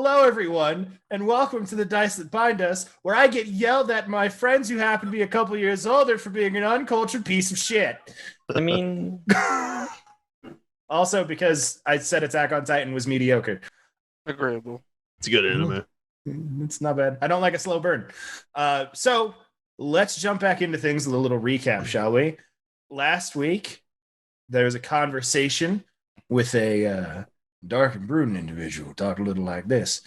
Hello, everyone, and welcome to the Dice That Bind Us, where I get yelled at my friends who happen to be a couple years older for being an uncultured piece of shit. I mean, Also, because I said Attack on Titan was mediocre. Agreeable. It's a good anime. It's not bad. I don't like a slow burn. So let's jump back into things with a little recap, shall we? Last week, there was a conversation with a dark and brooding individual, talked a little like this,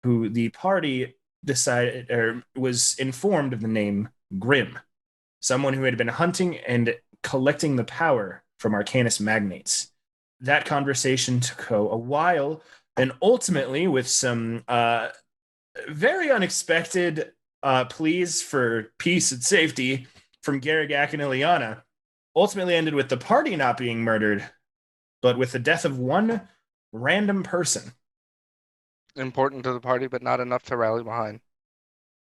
who the party decided or was informed of the name Grim, someone who had been hunting and collecting the power from Arcanist magnates. That conversation took a while, and ultimately, with some very unexpected pleas for peace and safety from Garagak and Ileana, ultimately ended with the party not being murdered, but with the death of one random person. Important to the party, but not enough to rally behind.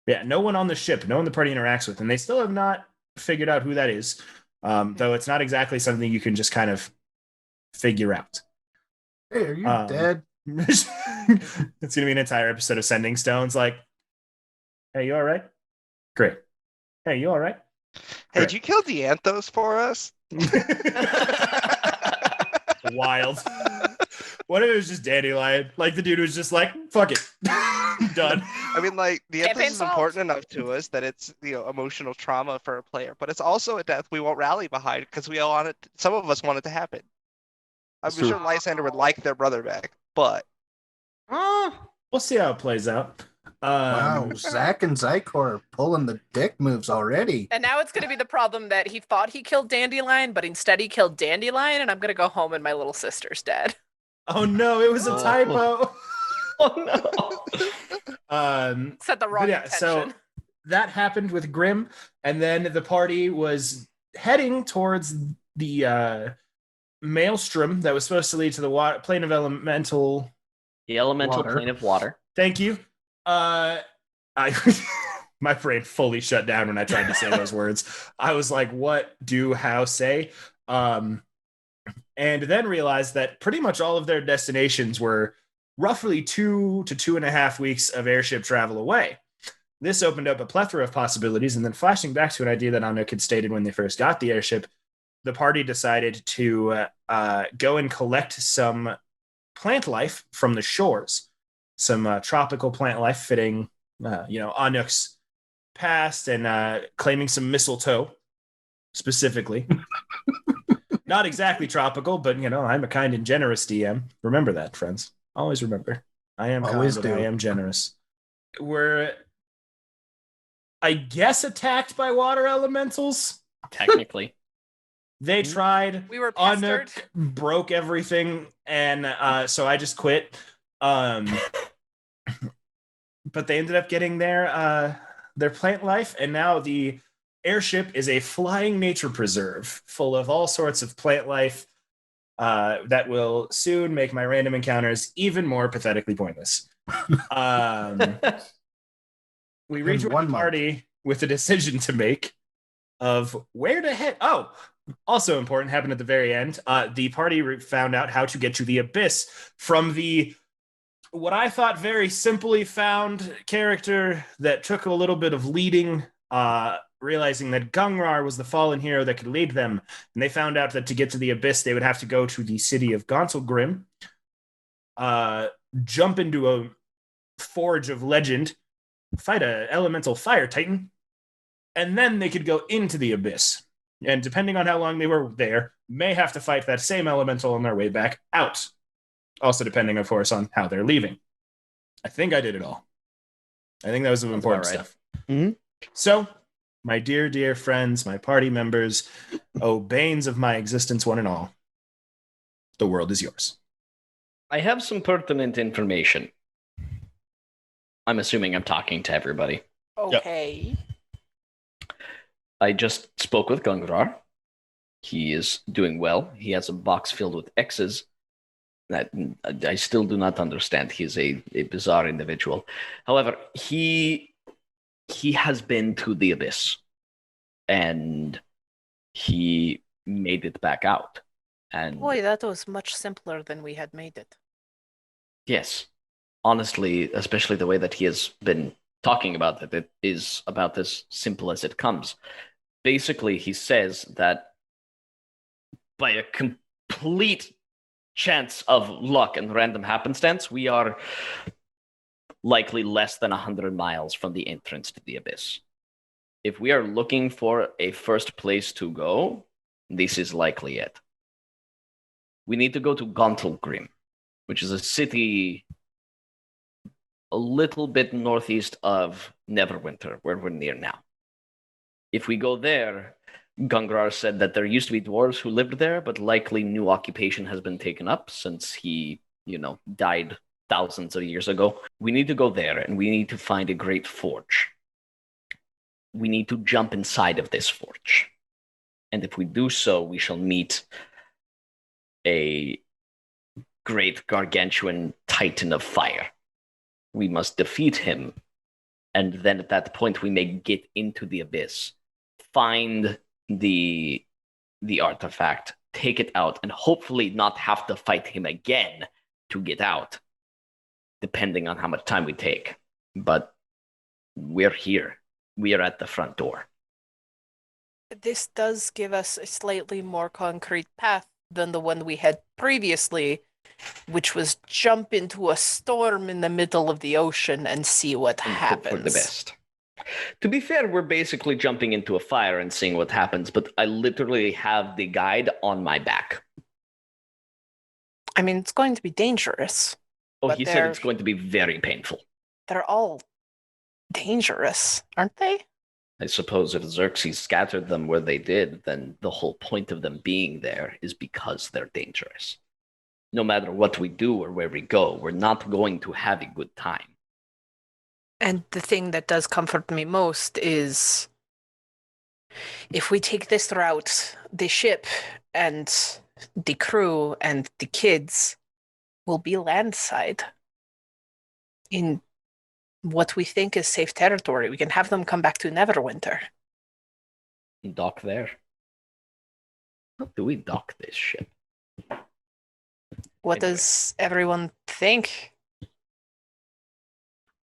Yeah, no one on the ship, no one the party interacts with, and they still have not figured out who that is, though it's not exactly something you can just kind of figure out. Hey, are you dead? It's going to be an entire episode of Sending Stones like, hey, you all right? Great. Hey, you all right? Hey, did you kill Dianthos for us? Wild. What if it was just Dandelion? Like the dude was just like, fuck it. Done. I mean, like, Dianthos Campaign is solved. important enough to us that it's, emotional trauma for a player, but it's also a death we won't rally behind because we all want it. Some of us want it to happen. I'm That's true. sure Lysander would like their brother back, but We'll see how it plays out. Wow, Zach and Zykor are pulling the dick moves already. And now it's going to be the problem that he thought he killed Dandelion, but instead he killed Dandelion, and I'm going to go home and my little sister's dead. Oh no, it was a typo. oh no. Said the wrong intention. So that happened with Grim, and then the party was heading towards the maelstrom that was supposed to lead to the plane of elemental. The elemental Water. plane of water. Thank you. I my brain fully shut down when I tried to say those words. I was like, what do how say? And then realized that pretty much all of their destinations were roughly 2 to 2.5 weeks of airship travel away. This opened up a plethora of possibilities, and then flashing back to an idea that Anuk had stated when they first got the airship, the party decided to go and collect some plant life from the shores, some tropical plant life fitting, Anuk's past, and claiming some mistletoe specifically. Not exactly tropical, but I'm a kind and generous DM. Remember that, friends. Always remember. I am Always kind, but do. I am generous. We're, I guess, attacked by water elementals. Technically. They tried. We were pestered. Anuk broke everything, and so I just quit. But they ended up getting their plant life, and now the airship is a flying nature preserve full of all sorts of plant life that will soon make my random encounters even more pathetically pointless. We rejoined one the month. party with a decision to make of where to head. Oh, also important, happened at the very end. The party found out how to get to the abyss from the what I thought very simply found character that took a little bit of leading, realizing that Gungrar was the fallen hero that could lead them. And they found out that to get to the abyss, they would have to go to the city of Gonselgrim, jump into a forge of legend, fight an elemental fire titan, and then they could go into the abyss. And depending on how long they were there, may have to fight that same elemental on their way back out. Also depending, of course, on how they're leaving. I think I did it all. I think that was some important about right. stuff. Mm-hmm. So, my dear, dear friends, my party members, oh, banes of my existence, one and all, the world is yours. I have some pertinent information. I'm assuming I'm talking to everybody. Okay. I just spoke with Gungrar. He is doing well. He has a box filled with X's that I still do not understand. He's a bizarre individual. However, he has been to the abyss, and he made it back out. And Boy, that was much simpler than we had made it. yes, honestly, especially the way that he has been talking about it is about as simple as it comes. Basically, he says that by a complete chance of luck and random happenstance, we are likely less than 100 miles from the entrance to the abyss. If we are looking for a first place to go, this is likely it. We need to go to Gauntlgrim, which is a city a little bit northeast of Neverwinter, where we're near now. If we go there, Gungrar said that there used to be dwarves who lived there, but likely new occupation has been taken up since he, died thousands of years ago. We need to go there, and we need to find a great forge. We need to jump inside of this forge. And if we do so, we shall meet a great gargantuan titan of fire. We must defeat him, and then at that point we may get into the abyss, find the artifact, take it out, and hopefully not have to fight him again to get out, depending on how much time we take. But we're here. We are at the front door. This does give us a slightly more concrete path than the one we had previously, which was jump into a storm in the middle of the ocean and see what And happens. hope for the best. To be fair, we're basically jumping into a fire and seeing what happens, but I literally have the guide on my back. I mean, it's going to be dangerous. Oh, But he said it's going to be very painful. They're all dangerous, aren't they? I suppose if Xerxes scattered them where they did, then the whole point of them being there is because they're dangerous. No matter what we do or where we go, we're not going to have a good time. And the thing that does comfort me most is if we take this route, the ship and the crew and the kids will be landside in what we think is safe territory. We can have them come back to Neverwinter. Dock there. How do we dock this ship? What Anyway. does everyone think?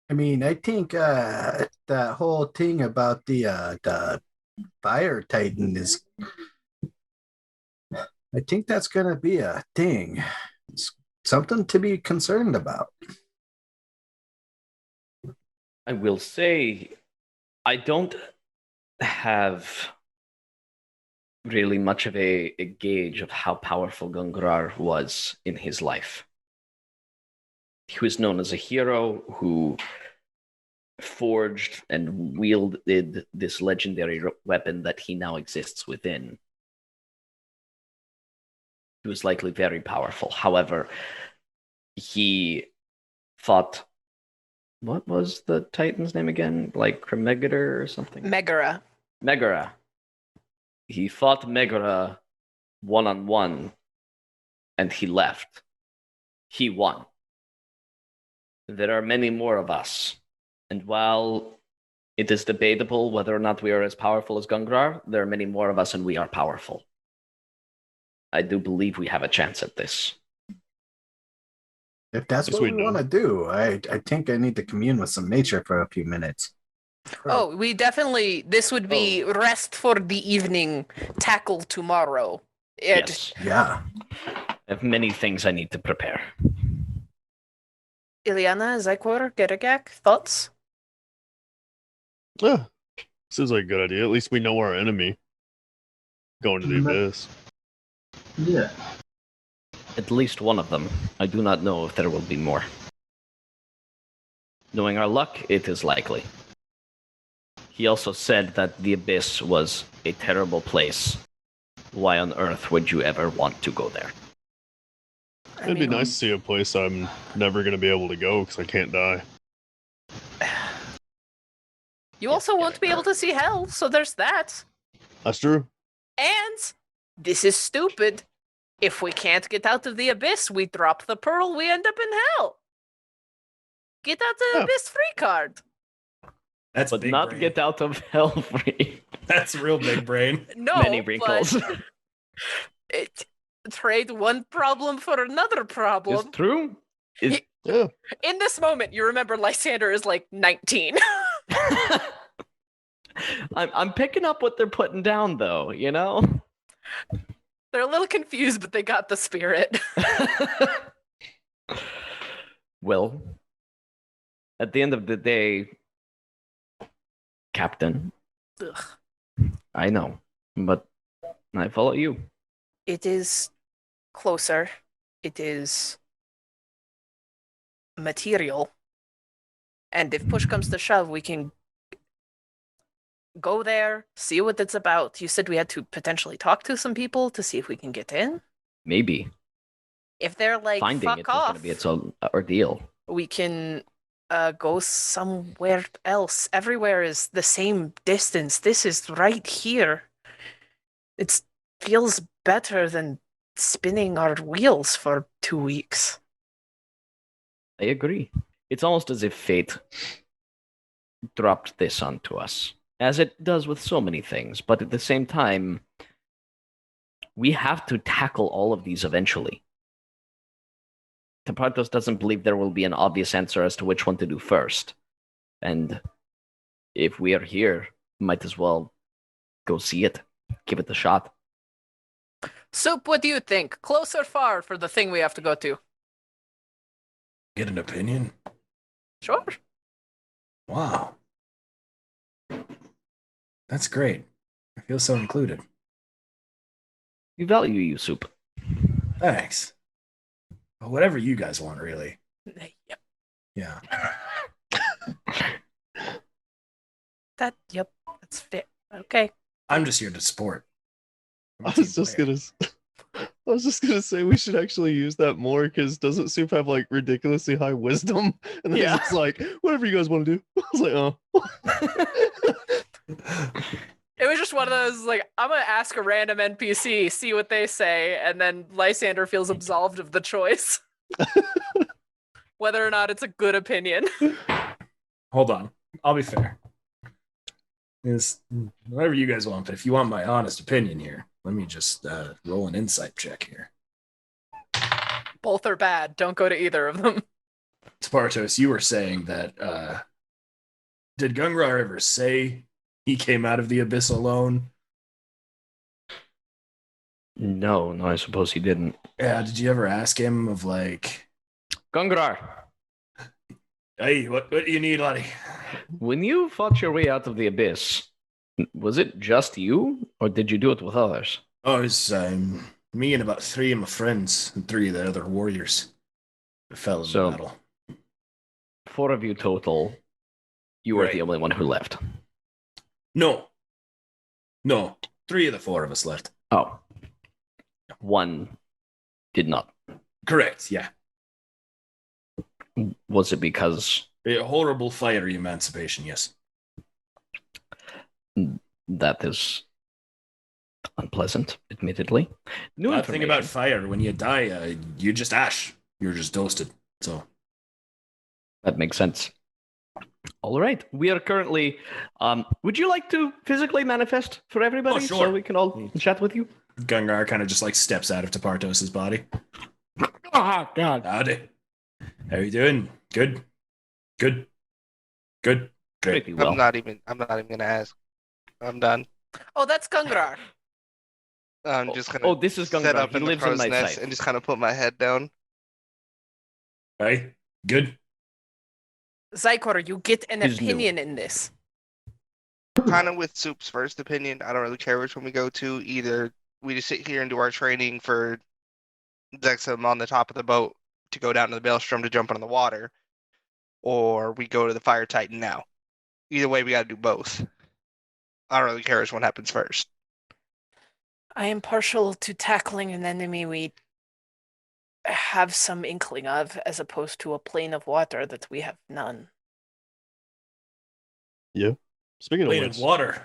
I mean, I think that whole thing about the fire titan is. I think that's gonna be a thing. It's something to be concerned about. I will say, I don't have really much of a gauge of how powerful Gungrar was in his life. He was known as a hero who forged and wielded this legendary weapon that he now exists within. He was likely very powerful. However, he fought... What was the Titan's name again? Like Cremegator or something? Megara. Megara. He fought Megara one-on-one, and he left. He won. There are many more of us, and while it is debatable whether or not we are as powerful as Gungrar, there are many more of us, and we are powerful. I do believe we have a chance at this. If that's Yes, what we we do. want to do, I think I need to commune with some nature for a few minutes. Oh, we definitely, this would be rest for the evening, tackle tomorrow. Yes. Yeah. I have many things I need to prepare. Ilyana, Zyquor, Geragak, thoughts? Yeah, seems like a good idea. At least we know our enemy going to the abyss. Yeah. At least one of them. I do not know if there will be more. Knowing our luck, it is likely. He also said that the abyss was a terrible place. Why on earth would you ever want to go there? It'd be nice to see a place I'm never going to be able to go because I can't die. You also won't be able to see hell, so there's that. That's true. And this is stupid. If we can't get out of the abyss, we drop the pearl, we end up in hell. Get out of the Yeah. abyss free card. That's But big not brain. get out of hell free. That's real big brain. No, Many wrinkles. but trade one problem for another problem. It's true. Yeah. In this moment, you remember Lysander is like 19. I'm picking up what they're putting down, though. You know. They're a little confused, but they got the spirit. Well, at the end of the day, Captain, Ugh. I know, but I follow you. It is closer. It is material. And if push comes to shove, we can go there, see what it's about. You said we had to potentially talk to some people to see if we can get in. Maybe If they're like, finding fuck it is going off, to be its own ordeal. we can go somewhere else. Everywhere is the same distance. This is right here. It feels better than spinning our wheels for 2 weeks. I agree. It's almost as if fate dropped this onto us, as it does with so many things. But at the same time, we have to tackle all of these eventually. Tepartos doesn't believe there will be an obvious answer as to which one to do first. And if we are here, might as well go see it. Give it a shot. Soup, what do you think? Close or far for the thing we have to go to? Get an opinion? Sure. Wow. That's great. I feel so included. We value you, Soup. Thanks. Whatever you guys want, really. Yep. Yeah. Yep, that's fair. Okay. I'm just here to support. I'm a I was team just player. gonna say we should actually use that more, because doesn't Soup have like ridiculously high wisdom? And then Yeah. it's like, whatever you guys want to do. I was like, oh. It was just one of those, like, I'm going to ask a random NPC, see what they say, and then Lysander feels absolved of the choice. Whether or not it's a good opinion. Hold on. I'll be fair. It's whatever you guys want, but if you want my honest opinion here, let me just roll an insight check here. Both are bad. Don't go to either of them. Spartos, you were saying that did Gungrar ever say he came out of the abyss alone? No, I suppose he didn't. Yeah, did you ever ask him of like, Gungrar, hey, what do you need, laddie? when you fought your way out of the abyss, was it just you, or did you do it with others? Oh, it was me and about 3 of my friends and 3 of the other warriors that fell in So- the battle. 4 of you total. You were Right. the only one who left. No, 3 of the 4 of us left. Oh. 1 did not. Correct, yeah. Was it because A horrible fiery emancipation, yes. that is unpleasant, admittedly? New Bad thing about information. fire, when you die, you just ash. You're just toasted. So That makes sense. All right. We are currently. Would you like to physically manifest for everybody Oh, sure. so we can all chat with you? Gungar kind of just like steps out of Tepartos' body. Oh, God. Howdy. How you doing? Good. Great. Pretty well. I'm not even gonna ask. I'm done. Oh, that's Gungrar. I'm just gonna Oh, this is set Gungrar. up He in the lives in crow's my nest sight. and just kind of put my head down. Hey, good. Zykor, you get an He's new. opinion in this. Kind of with Soup's first opinion. I don't really care which one we go to. Either we just sit here and do our training for Zexum on the top of the boat to go down to the maelstrom to jump into the water, or we go to the Fire Titan now. Either way, we got to do both. I don't really care which one happens first. I am partial to tackling an enemy we have some inkling of, as opposed to a plane of water that we have none. Speaking of Plated which, water.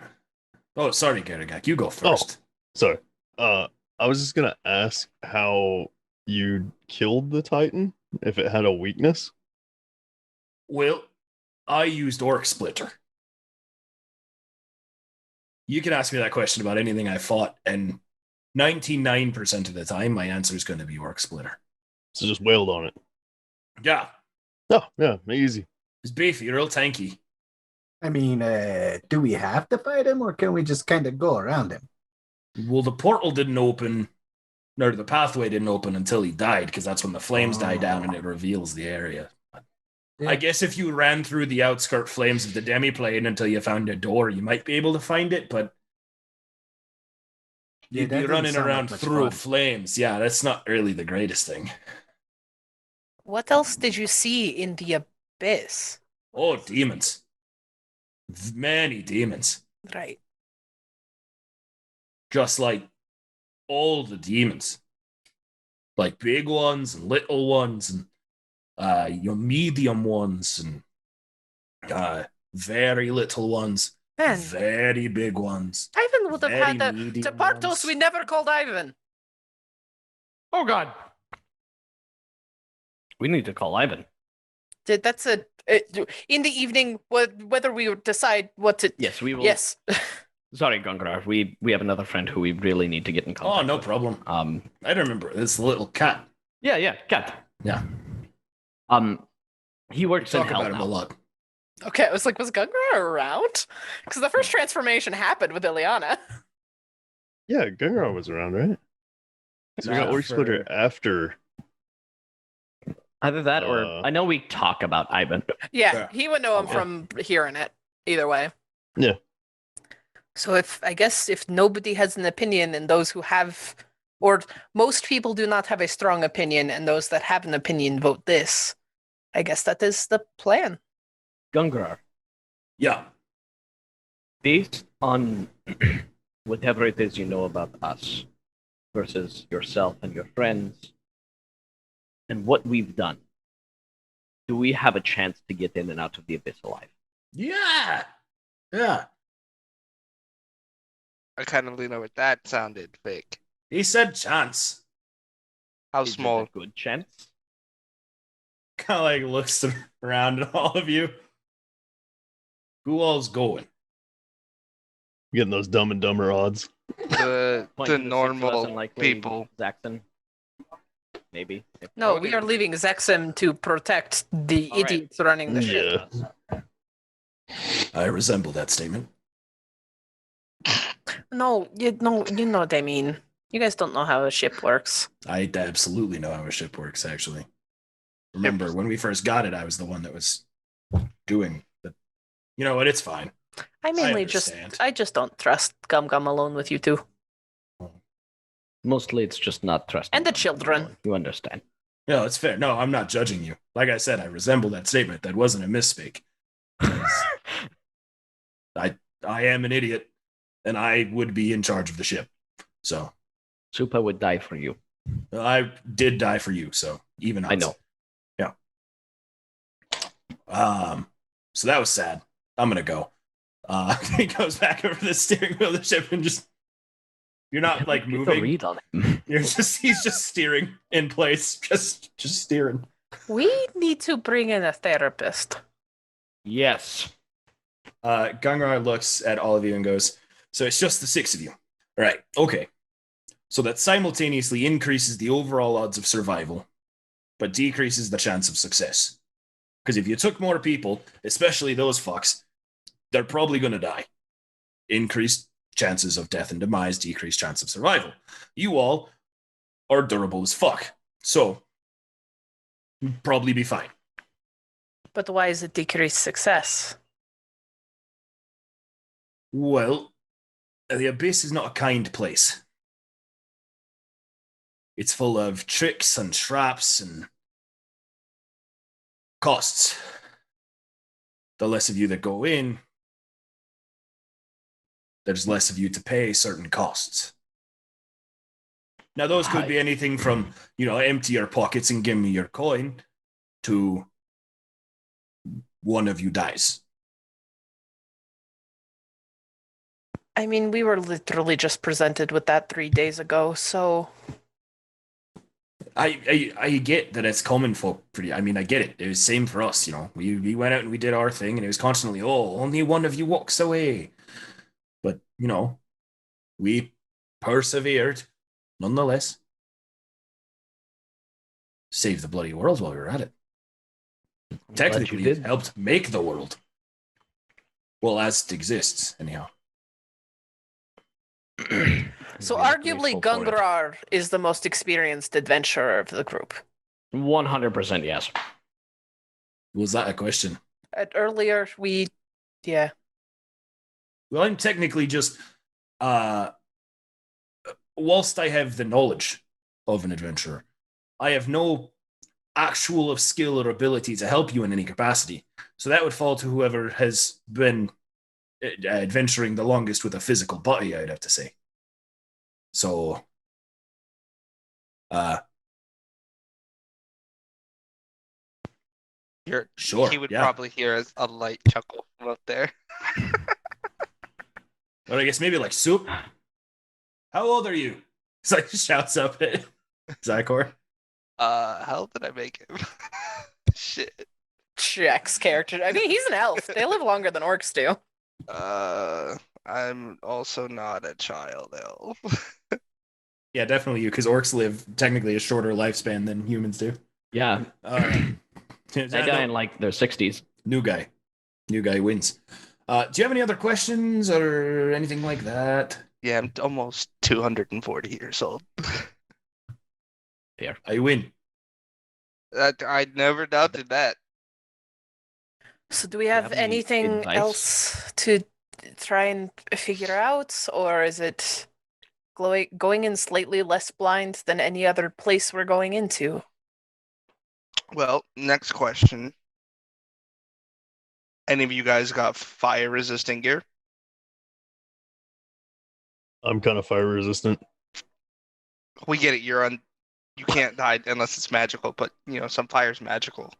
Oh, sorry, Garagak. You go first. sorry. I was just gonna ask how you killed the Titan, if it had a weakness. Well, I used Orc Splitter. You can ask me that question about anything I fought, and 99% of the time, my answer is going to be Orc Splitter. So just wailed on it. Yeah, Oh, yeah, easy. He's beefy, real tanky. I mean, do we have to fight him, or can we just kind of go around him? Well, the portal didn't open, or the pathway didn't open until he died, because that's when the flames die down and it reveals the area. Yeah. I guess if you ran through the outskirt flames of the demiplane until you found a door, you might be able to find it, but Yeah, you'd that be didn't running sound like around much through fun. flames. Yeah, that's not really the greatest thing. What else did you see in the abyss? Oh, demons. Many demons. Right. Just like all the demons. Like big ones and little ones and your medium ones and very little ones, Man, very big ones. Ivan would have very had medium to Partos ones. we never called Ivan. Oh God. We need to call Ivan. That's in the evening. Whether we decide what to. Yes, we will. Yes. Sorry, Gungrar. We have another friend who we really need to get in contact. Oh, no with. problem. Um. I don't remember. It's the little cat. Yeah. Cat. Yeah. He works in Talk hell about him now. a lot. Okay, I was like, was Gungar around? Because the first transformation happened with Ileana. Yeah, Gungar was around, right? So we got Nah, Orc Splitter for- after. Either that, or I know we talk about Ivan. Yeah, Yeah. he would know him Okay. from hearing it. Either way. Yeah. So if nobody has an opinion, and those who have, or most people do not have a strong opinion, and those that have an opinion vote this, I guess that is the plan. Gungrar, Yeah. based on whatever it is you know about us versus yourself and your friends and what we've done, do we have a chance to get in and out of the abyss alive? Yeah. Yeah. I kind of lean over. That sounded fake. He said chance. How Is it small? a good chance? Kind of like looks around at all of you. Who all's going? Getting those Dumb and Dumber odds. The Point to six less normal unlikely people. Zaxxon. Maybe. No, we are leaving Zexim to protect the All right. idiots running the ship. Yeah. I resemble that statement. No, you know what I mean. You guys don't know how a ship works. I absolutely know how a ship works, actually. Remember, when we first got it, I was the one that was doing the... You know what? It's fine. I mainly understand. I just don't trust Gum Gum alone with you two. Mostly it's just not trusting. And the them. children. You understand. No, it's fair. No, I'm not judging you. Like I said, I resemble that statement. That wasn't a misspeak. I am an idiot, and I would be in charge of the ship. So Supa would die for you. I did die for you. So even I know. Yeah. So that was sad. I'm gonna go. He goes back over the steering wheel of the ship and just you're not like Get the moving. read on him. He's just steering in place, just steering. We need to bring in a therapist. Yes. Gungar looks at all of you and goes, "So it's just the six of you, all right? Okay. So that simultaneously increases the overall odds of survival, but decreases the chance of success. Because if you took more people, especially those fucks, they're probably going to die. Increased chances of death and demise, decreased chance of survival. You all are durable as fuck, so you'd probably be fine. But why is it decreased success? Well, the Abyss is not a kind place. It's full of tricks and traps and costs. The less of you that go in, there's less of you to pay certain costs. Now, those could be anything from, empty your pockets and give me your coin, to one of you dies. I mean, we were literally just presented with that 3 days ago, so I get that it's common for pretty. I mean, I get it. It was same for us, We went out and we did our thing, and it was constantly, only one of you walks away. But we persevered, nonetheless. Saved the bloody world while we were at it. Technically, you it did. helped make the world. Well, as it exists, anyhow. So We are arguably grateful for it. Gungrar is the most experienced adventurer of the group. 100% yes. Was that a question? Earlier, yeah. Well, I'm technically just, whilst I have the knowledge of an adventurer, I have no actual of skill or ability to help you in any capacity. So that would fall to whoever has been adventuring the longest with a physical body, I'd have to say. So, sure, He would yeah. probably hear a light chuckle from up there. Or I guess maybe like Soup. How old are you? So he shouts up at Zykor. How did I make him? Shit. Jack's character. I mean, he's an elf. They live longer than orcs do. I'm also not a child elf. Yeah, definitely you, because orcs live technically a shorter lifespan than humans do. Yeah, That that guy in like their 60s. New guy wins. Do you have any other questions or anything like that? Yeah, I'm almost 240 years old. I win. I never doubted that. So do we have have any anything advice? else to try and figure out, or is it going in slightly less blind than any other place we're going into? Well, next question. Any of you guys got fire resistant gear? I'm kind of fire resistant. We get it. You can't die unless it's magical, but some fire's magical.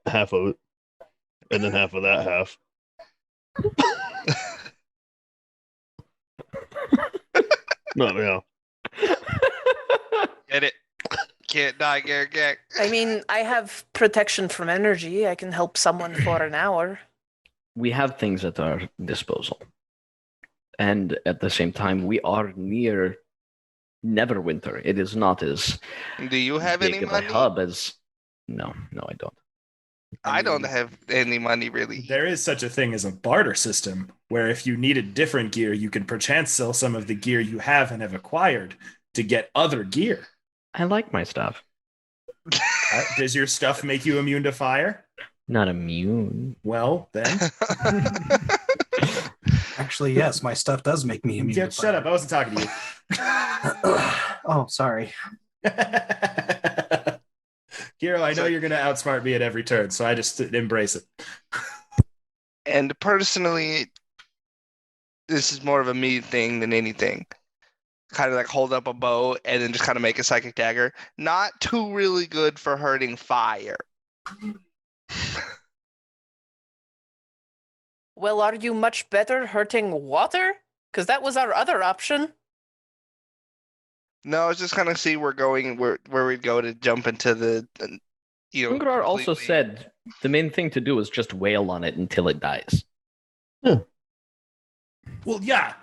Half of it. And then half of that half. No, yeah. Get it? Can't die, Garrett. I mean, I have protection from energy. I can help someone for an hour. We have things at our disposal. And at the same time, we are near Neverwinter. It is not as Do you have big any of money? a hub as... No, I don't. I don't have any money, really. There is such a thing as a barter system, where if you needed different gear, you can perchance sell some of the gear you have and have acquired to get other gear. I like my stuff. Does your stuff make you immune to fire? Not immune. Well, then. Actually, yes, my stuff does make me immune. Yeah, to shut fire. up. I wasn't talking to you. Oh, sorry. Hero, I know you're going to outsmart me at every turn, so I just embrace it. And personally, this is more of a me thing than anything. Kind of like hold up a bow and then just kind of make a psychic dagger. Not too really good for hurting fire. Well, are you much better hurting water? Because that was our other option. No, I was just kind of see where we'd go to jump into the, Ungrar also completely- said the main thing to do is just wail on it until it dies. Well, yeah,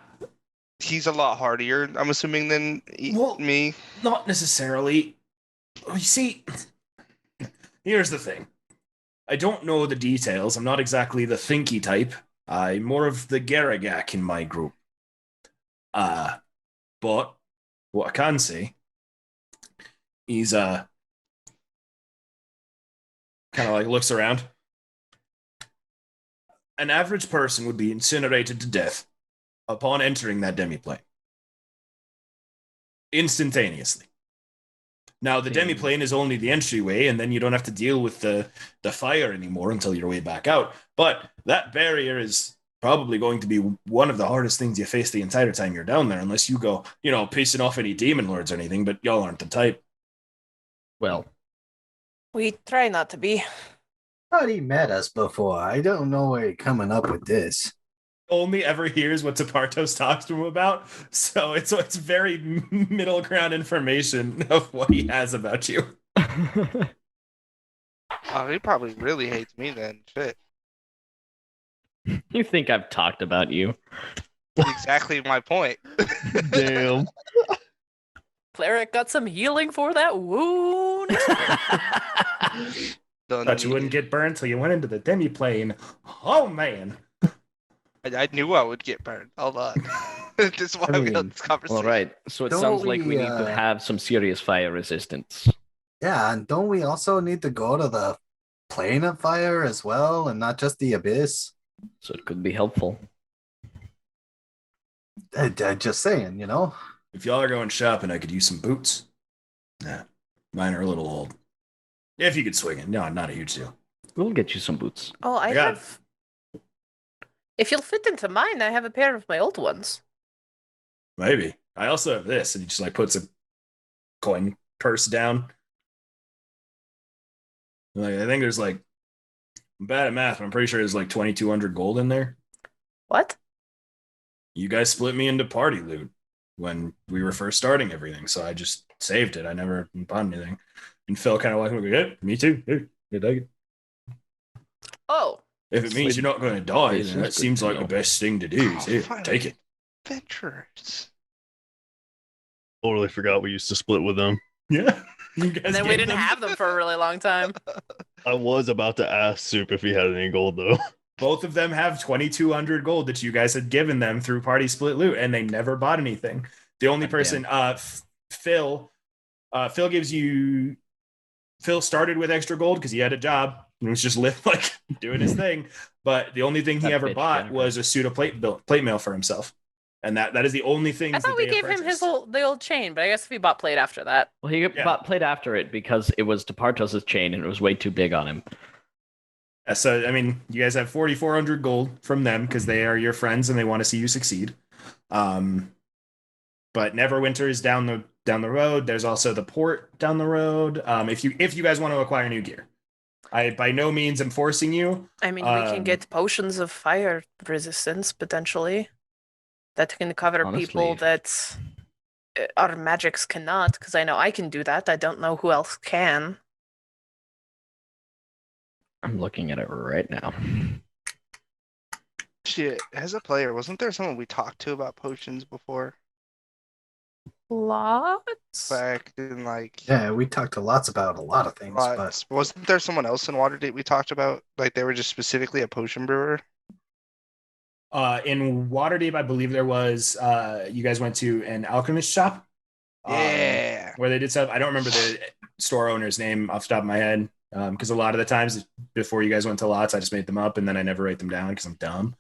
he's a lot hardier, I'm assuming, than Well- me. not necessarily. You see, here's the thing. I don't know the details. I'm not exactly the thinky type. I'm more of the Garagak in my group. But what I can say is, kind of like looks around. An average person would be incinerated to death upon entering that demiplane. Instantaneously. Now, the demiplane is only the entryway, and then you don't have to deal with the fire anymore until you're way back out. But that barrier is probably going to be one of the hardest things you face the entire time you're down there, unless you go, pissing off any demon lords or anything, but y'all aren't the type. Well, We try not to be. Thought he met us before. I don't know where you're coming up with this. Only ever hears what Tapartos talks to him about, so it's very middle ground information of what he has about you. Oh, he probably really hates me then. Shit. you think I've talked about you? Exactly my point. Damn. Cleric got some healing for that wound. feeling. Thought you wouldn't get burned till you went into the demi-plane. Oh, man. I knew I would get burned. Hold on. This is why we had this conversation. All right. So it Don't sounds like we we, need to have some serious fire resistance. Yeah, and don't we also need to go to the plane of fire as well, and not just the abyss? So it could be helpful. Just saying, you know. If y'all are going shopping, I could use some boots. Nah, mine are a little old. If you could swing it. No, not a huge deal. We'll get you some boots. Oh, I got have. If you'll fit into mine, I have a pair of my old ones. Maybe. I also have this. And he just like puts a coin purse down. Like, I think there's like, I'm bad at math, but I'm pretty sure there's like 2,200 gold in there. What? You guys split me into party loot when we were first starting everything, so I just saved it. I never bought anything. And Phil kind of like, yeah, me too. Here, take it. Oh, If it means you're not going to die, This then is that good seems to like the know. best thing to do. Is here, Fine. take it. Adventurers. Totally forgot we used to split with them. Yeah. You guys and then we gave didn't them- have them for a really long time. I was about to ask Soup if he had any gold though. Both of them have 2,200 gold that you guys had given them through party split loot, and they never bought anything. The only person, Phil gives you. Phil started with extra gold because he had a job and was just doing his thing. But the only thing he That ever bitch, bought Jennifer. was a suit of plate mail for himself, and that is the only thing. I thought we gave him the old chain, but I guess if he bought plate after that. Well, he played after it because it was Departos' chain and it was way too big on him. So I mean, you guys have 4,400 gold from them because they are your friends and they want to see you succeed. But Neverwinter is down the road. There's also the port down the road. If you guys want to acquire new gear, I by no means am forcing you. I mean, we can get potions of fire resistance potentially that can cover people Honestly. that our magics cannot. Because I know I can do that. I don't know who else can. I'm looking at it right now. Shit, as a player, wasn't there someone we talked to about potions before? Lots. Back in Yeah, we talked to lots about a lot of things, but lots. Wasn't there someone else in Waterdeep we talked about? Like they were just specifically a potion brewer? In Waterdeep, I believe there was. You guys went to an alchemist shop. Yeah. Where they did stuff. I don't remember the store owner's name off the top of my head. Because a lot of the times before you guys went to lots, I just made them up and then I never write them down because I'm dumb.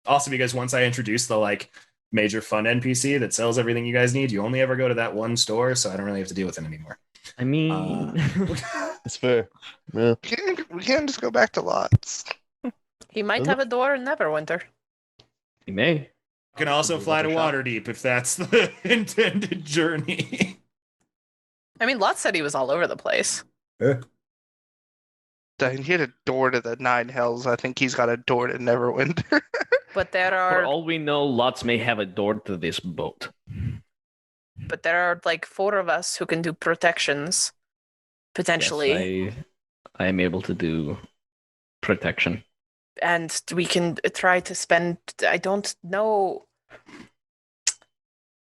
Also, because once I introduced the major fun NPC that sells everything you guys need, you only ever go to that one store, so I don't really have to deal with it anymore. I mean, It's fair. Yeah. We can't just go back to lots. He might have a door in Neverwinter. he may. You can also Move fly to another shop. Waterdeep if that's the intended journey. I mean, Lot said he was all over the place. He had a door to the Nine Hells. I think he's got a door to Neverwinter. But there For are all we know, Lots may have a door to this boat. like 4 of us who can do protections potentially. Yes, I am able to do protection. And we can try to spend. I don't know.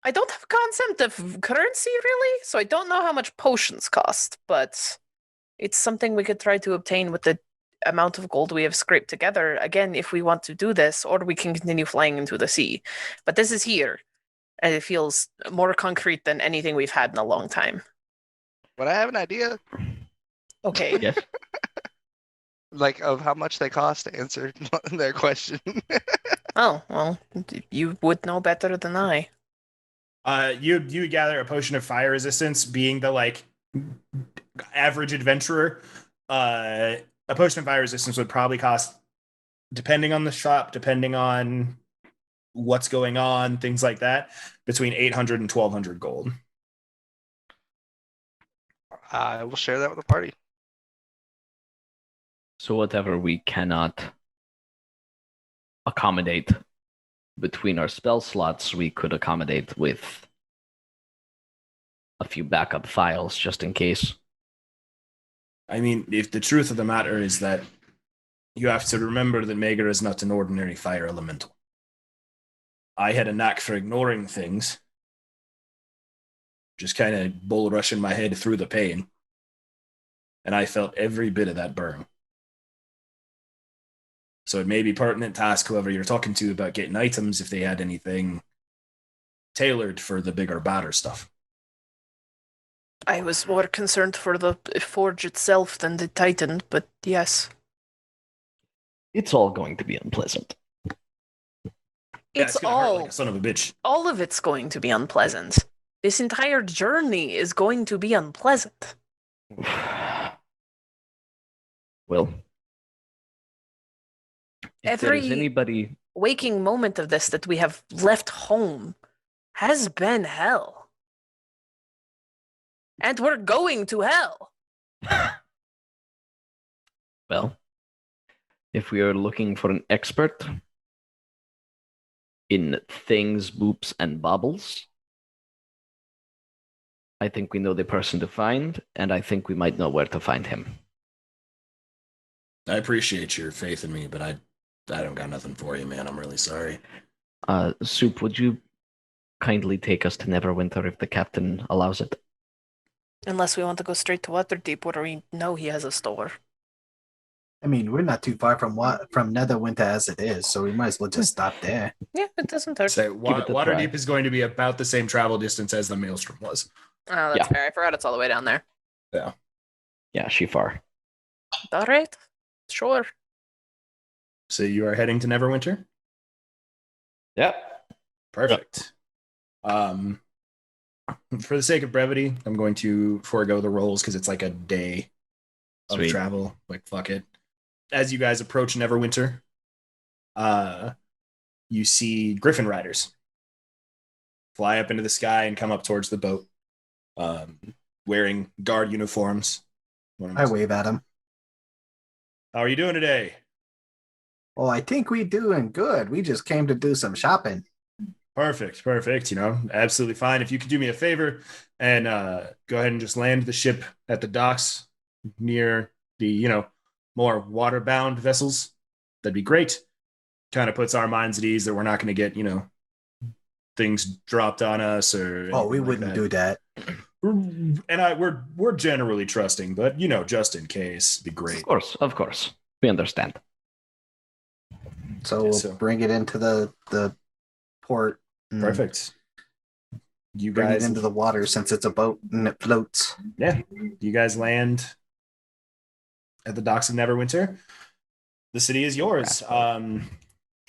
I don't have a concept of currency really, so I don't know how much potions cost, but it's something we could try to obtain with the amount of gold we have scraped together. Again, if we want to do this, or we can continue flying into the sea. But this is here, and it feels more concrete than anything we've had in a long time. But I have an idea, Okay. Yes. of how much they cost to answer their question. Oh, well, you would know better than I. You would gather a potion of fire resistance, being the average adventurer. A potion of fire resistance would probably cost, depending on the shop, depending on what's going on, things like that, between 800 and 1,200 gold. I will share that with the party. So whatever we cannot accommodate between our spell slots, we could accommodate with a few backup files just in case. I mean, if the truth of the matter is that you have to remember that Mager is not an ordinary fire elemental. I had a knack for ignoring things, just kind of bull rushing my head through the pain. and I felt every bit of that burn. So it may be pertinent to ask whoever you're talking to about getting items if they had anything tailored for the bigger, badder stuff. I was more concerned for the forge itself than the Titan, but yes. It's all going to be unpleasant. It's gonna hurt all like a son of a bitch. all of it's going to be unpleasant. This entire journey is going to be unpleasant. Well, if there is Every anybody, waking moment of this that we have left home has been hell. And we're going to hell. well, if we are looking for an expert in things, boops, and baubles, I think we know the person to find, and I think we might know where to find him. I appreciate your faith in me, but I don't got nothing for you, man. I'm really sorry. Soup, would you kindly take us to Neverwinter if the captain allows it? Unless we want to go straight to Waterdeep, where we know he has a store. I mean, we're not too far from Netherwinter as it is, so we might as well just stop there. Yeah, it doesn't hurt. So Give it a try. Waterdeep is going to be about the same travel distance as the Maelstrom was. Oh, that's Yeah. fair. I forgot it's all the way down there. Yeah, she far. All right. Sure. So you are heading to Neverwinter? Yep. Perfect. For the sake of brevity, I'm going to forego the rolls because it's like a day of Sweet. travel. Like, fuck it. As you guys approach Neverwinter, you see Griffin riders fly up into the sky and come up towards the boat, wearing guard uniforms. I wave at him. How are you doing today? Oh, I think we doing good. We just came to do some shopping. Perfect. You know, absolutely fine. If you could do me a favor and go ahead and just land the ship at the docks near the, you know, more water-bound vessels, that'd be great. Kind of puts our minds at ease that we're not going to get, you know, things dropped on us or. Oh, we anything like wouldn't that. do that. And we're generally trusting, but you know, just in case, it'd be great. Of course. We understand. So Yeah, we'll so- bring it into the port. and Perfect. You Bring guys it into the water since it's a boat and it floats. Yeah, you guys land at the docks of Neverwinter. The city is yours. For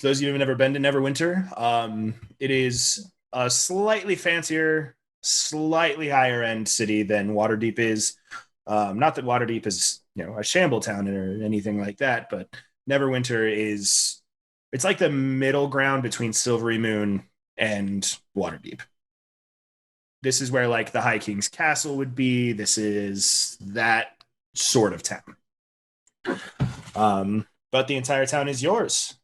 those of you who have never been to Neverwinter, it is a slightly fancier, slightly higher end city than Waterdeep is. Not that Waterdeep is, you know, a shamble town or anything like that, but Neverwinter is, it's like the middle ground between Silvery Moon and Waterdeep. This is where like the High King's Castle would be. This is that sort of town. But the entire town is yours.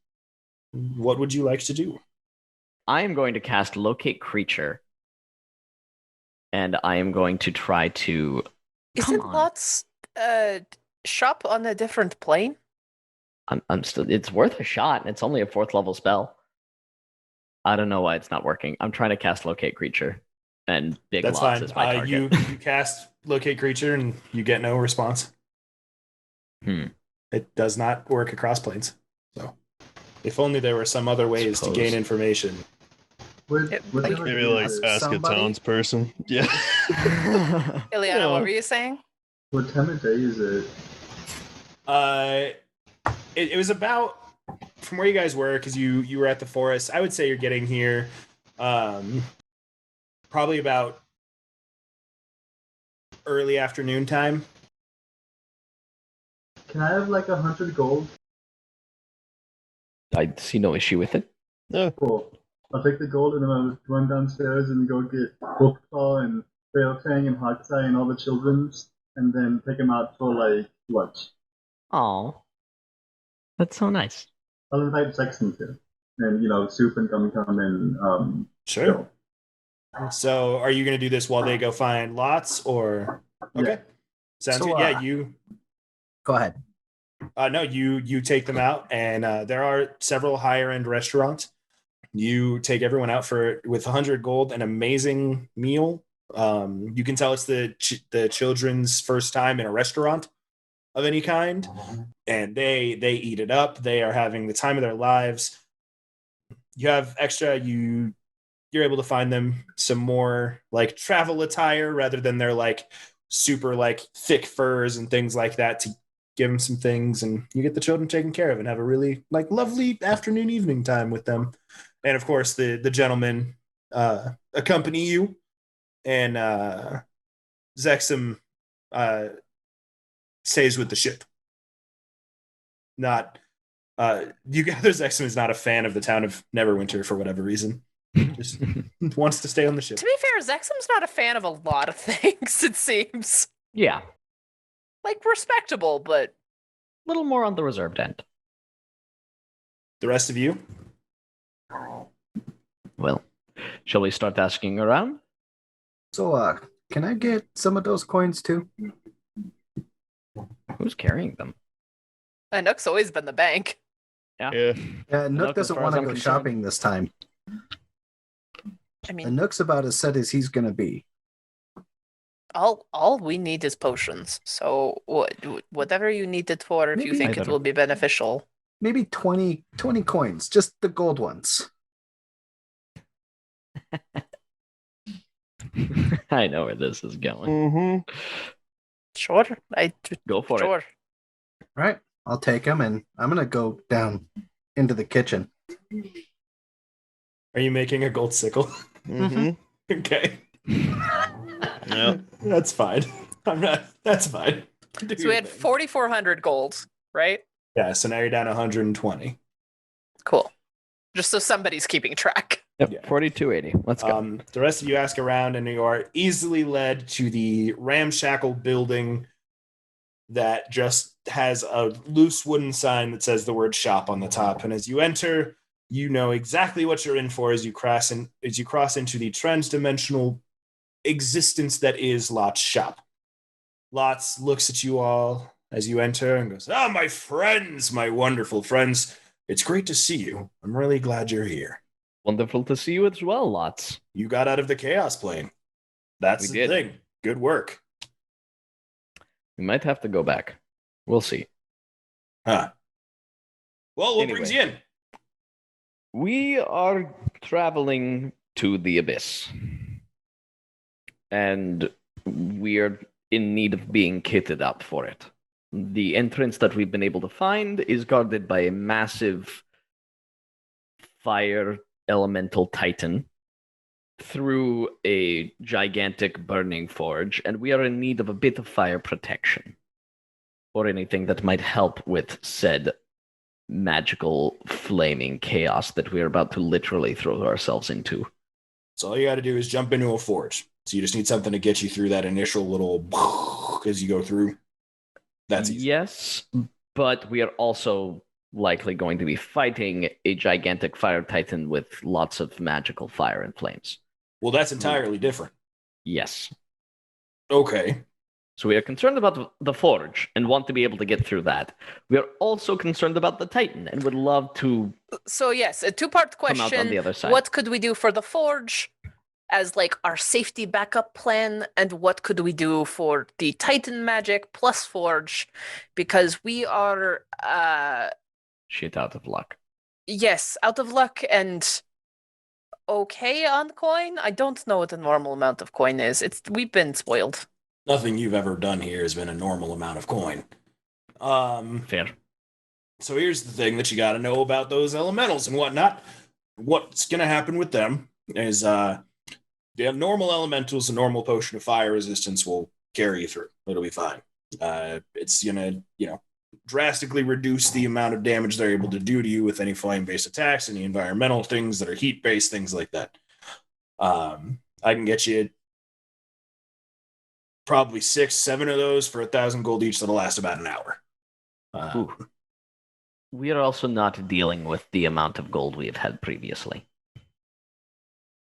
What would you like to do? I am going to cast Locate Creature. And I am going to try to... Isn't Come on. Lot's shop on a different plane? I'm still... It's worth a shot. It's only a 4th level spell. I don't know why it's not working. I'm trying to cast Locate Creature. And Big That's Lots fine. is my target. You cast Locate Creature and you get no response. It does not work across planes. So, if only there were some other ways to gain information. Maybe like ask somebody? a townsperson. Yeah. Ileana, Yeah. what were you saying? What time of day is it? It was about from where you guys were because you were at the forest. I would say you're getting here, probably about early afternoon time. Can I have like 100 gold? I see no issue with it. Yeah. Cool. I'll take the gold and then I'll run downstairs and go get Bookclaw and Failfang and Hogseye and all the children's and then take them out for like lunch. Oh, that's so nice. I'll invite Sexton too. And you know, Soup and Gum and Sure. So, are you going to do this while they go find lots, or okay? Yeah. Sounds So, good. Yeah, you. Go ahead. No, you take them out, and there are several higher end restaurants. You take everyone out with 100 gold, an amazing meal. You can tell it's the children's first time in a restaurant, of any kind, and they eat it up. They are having the time of their lives. You have extra, you're able to find them some more like travel attire rather than their like super like thick furs and things like that to give them some things, and you get the children taken care of and have a really like lovely afternoon evening time with them. And of course the gentlemen accompany you, and Zexum stays with the ship. Not you gather Zexum is not a fan of the town of Neverwinter for whatever reason. Just wants to stay on the ship. To be fair, Zexum's not a fan of a lot of things, it seems. Yeah, Like, respectable, but... a little more on the reserved end. The rest of you? Well, shall we start asking around? So, can I get some of those coins too? Who's carrying them? Nook's always been the bank. Yeah. Yeah, Nook, Nook as doesn't far want as to I'm go concerned. shopping this time. I mean, And Nook's about as set as he's going to be. all we need is potions. So whatever you need it for, if you Maybe- think it Either. will be beneficial. Maybe 20 coins, just the gold ones. I know where this is going. Mm-hmm. Sure, Go for it. sure. Right? I'll take them, and I'm going to go down into the kitchen. Are you making a gold sickle? Mm-hmm. Okay. Yeah. That's fine. I'm not. That's fine. Do So your we had thing. 4,400 gold, right? Yeah, so now you're down 120. Cool. Just so somebody's keeping track. Yep, Yeah. 4280. Let's go. The rest of you ask around, and you are easily led to the ramshackle building that just has a loose wooden sign that says the word shop on the top. And as you enter, you know exactly what you're in for as you cross into the trans-dimensional existence that is Lot's shop. Lots looks at you all as you enter and goes, "Ah, my friends, my wonderful friends. It's great to see you. I'm really glad you're here. Wonderful to see you as well, Lots. You got out of the chaos plane. That's We the did. thing. Good work." We might have to go back. We'll see. Huh. Well, what brings you Anyway. in? We are traveling to the abyss. And we're in need of being kitted up for it. The entrance that we've been able to find is guarded by a massive fire elemental titan through a gigantic burning forge, and we are in need of a bit of fire protection or anything that might help with said magical flaming chaos that we're about to literally throw ourselves into. So all you got to do is jump into a forge. So you just need something to get you through that initial little as you go through. That's easy. Yes, but we are also likely going to be fighting a gigantic fire titan with lots of magical fire and flames. Well, that's entirely different. Yes. Okay. So we are concerned about the forge and want to be able to get through that. We are also concerned about the titan and would love to So yes, a two-part come out on question. the other side. What could we do for the forge as like our safety backup plan, and what could we do for the Titan magic plus forge? Because we are Shit out of luck. yes, out of luck and okay on coin. I don't know what the normal amount of coin is. We've been spoiled. Nothing you've ever done here has been a normal amount of coin. Fair. So here's the thing that you got to know about those elementals and whatnot. What's going to happen with them is the normal elementals, a normal potion of fire resistance will carry you through. It'll be fine. It's going to, drastically reduce the amount of damage they're able to do to you with any flame-based attacks, any environmental things that are heat-based, things like that. I can get you probably 6-7 of those for 1,000 gold each that'll last about an hour. Ooh. We are also not dealing with the amount of gold we have had previously.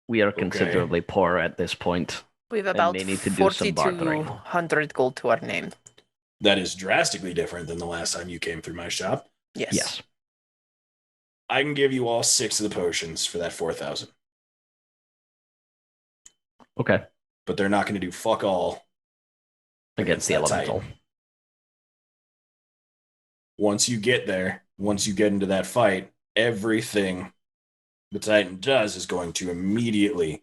We are considerably poor at this point. We have And about may need to do some bartering. 4,200 gold to our name. That is drastically different than the last time you came through my shop. Yes. Yes. I can give you all 6 of the potions for that 4,000, Okay. but they're not going to do fuck all Against the that elemental. Titan. once you get there, once you get into that fight, everything the Titan does is going to immediately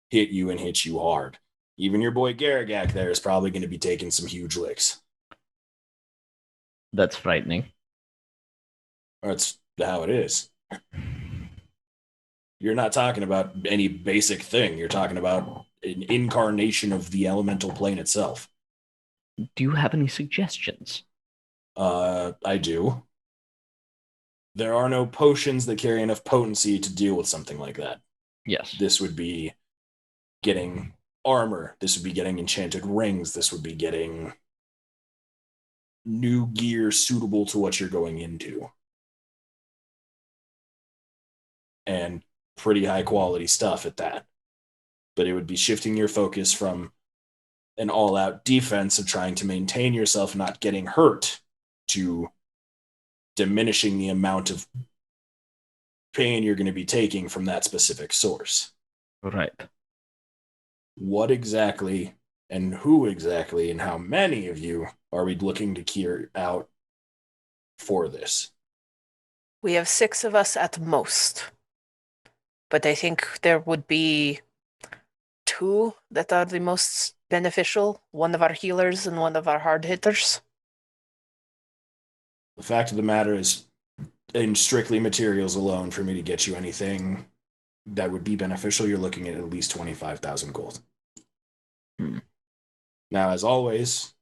hit you and hit you hard. Even your boy Garagak there is probably going to be taking some huge licks. That's frightening. That's how it is. You're not talking about any basic thing. You're talking about an incarnation of the elemental plane itself. Do you have any suggestions? I do. There are no potions that carry enough potency to deal with something like that. Yes. This would be getting armor. This would be getting enchanted rings. This would be getting new gear suitable to what you're going into. And pretty high quality stuff at that. But it would be shifting your focus from an all-out defense of trying to maintain yourself not getting hurt to diminishing the amount of pain you're going to be taking from that specific source. Right. What exactly and who exactly and how many of you are we looking to clear out for this? We have 6 of us at most. But I think there would be 2 that are the most beneficial. One of our healers and one of our hard hitters. The fact of the matter is, in strictly materials alone, for me to get you anything that would be beneficial, you're looking at least 25,000 gold. Now, as always,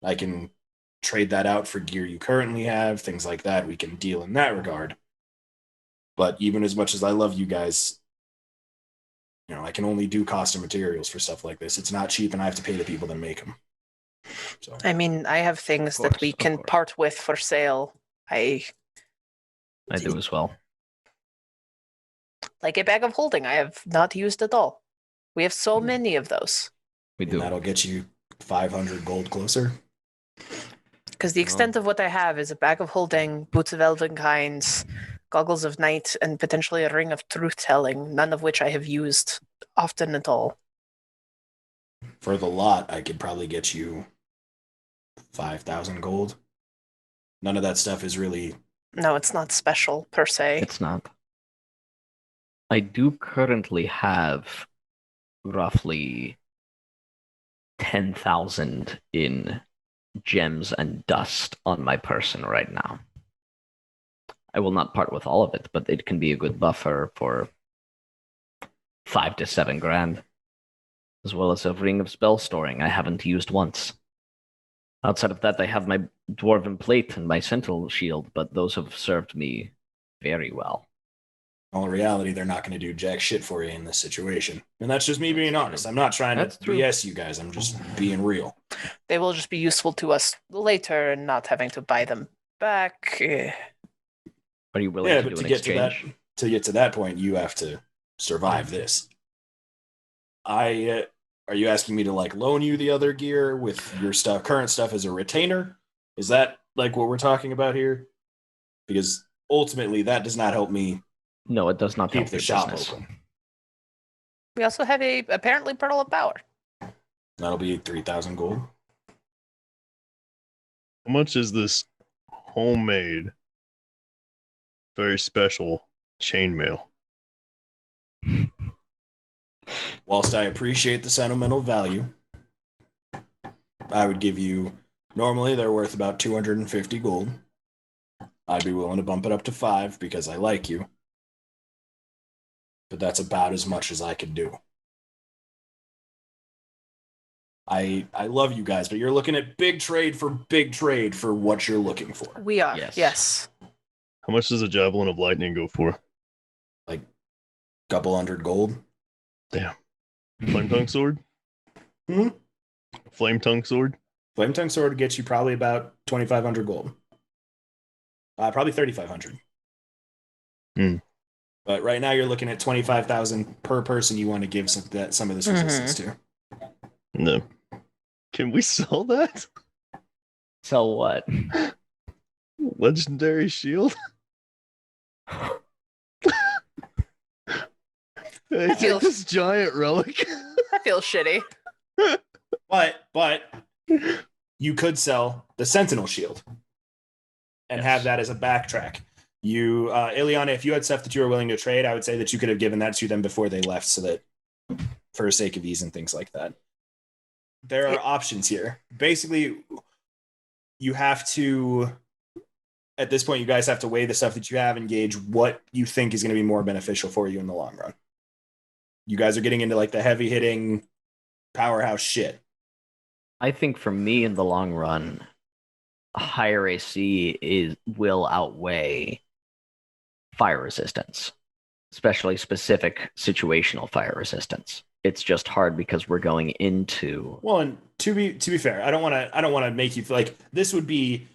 I can trade that out for gear you currently have, things like that. We can deal in that regard. But even as much as I love you guys, I can only do cost of materials for stuff like this. It's not cheap, and I have to pay the people that make them. So, I mean, I have things that we can part with for sale. I do as well. Like a bag of holding I have not used at all. We have so many of those. We do. And that'll get you 500 gold closer. Because the extent of what I have is a bag of holding, boots of elven kinds, goggles of night, and potentially a ring of truth-telling, none of which I have used often at all. For the lot, I could probably get you 5,000 gold. None of that stuff is really... No, it's not special, per se. It's not. I do currently have roughly 10,000 in gems and dust on my person right now. I will not part with all of it, but it can be a good buffer for 5 to 7 grand. As well as a ring of spell storing I haven't used once. Outside of that, I have my dwarven plate and my sentinel shield, but those have served me very well. In all reality, they're not going to do jack shit for you in this situation. And that's just me being honest. I'm not trying to BS you guys. I'm just being real. They will just be useful to us later and not having to buy them back. Are you willing to do an exchange? To get to that point, you have to survive this. Are you asking me to loan you the other gear with your current stuff as a retainer? Is that what we're talking about here? Because ultimately that does not help me. No, it does not keep help the shop business. open. We also have a apparently Pearl of Power. That'll be 3,000 gold. How much is this homemade, very special chainmail? Whilst I appreciate the sentimental value, I would give you, normally they're worth about 250 gold. I'd be willing to bump it up to 5 because I like you. But that's about as much as I could do. I love you guys, but you're looking at big trade for what you're looking for. We are, yes. How much does a javelin of lightning go for? Like a couple hundred gold. Damn. Flame tongue sword? Flame tongue sword? Flame tongue sword gets you probably about 2,500 gold. Probably 3,500. But right now you're looking at 25,000 per person you want to give some of this resistance to. No. Can we sell that? Sell what? Legendary shield? Hey, take this giant relic. That feels shitty. But you could sell the Sentinel shield. and Yes. have that as a backtrack. You, Ileana, if you had stuff that you were willing to trade, I would say that you could have given that to them before they left, so that for the sake of ease and things like that. There are options here. Basically, you have to, at this point, you guys have to weigh the stuff that you have and gauge what you think is going to be more beneficial for you in the long run. You guys are getting into like the heavy hitting powerhouse shit. I think for me in the long run, higher AC will outweigh fire resistance, especially specific situational fire resistance. It's just hard because we're going into. Well, and to be fair, I don't want to make you feel like this would be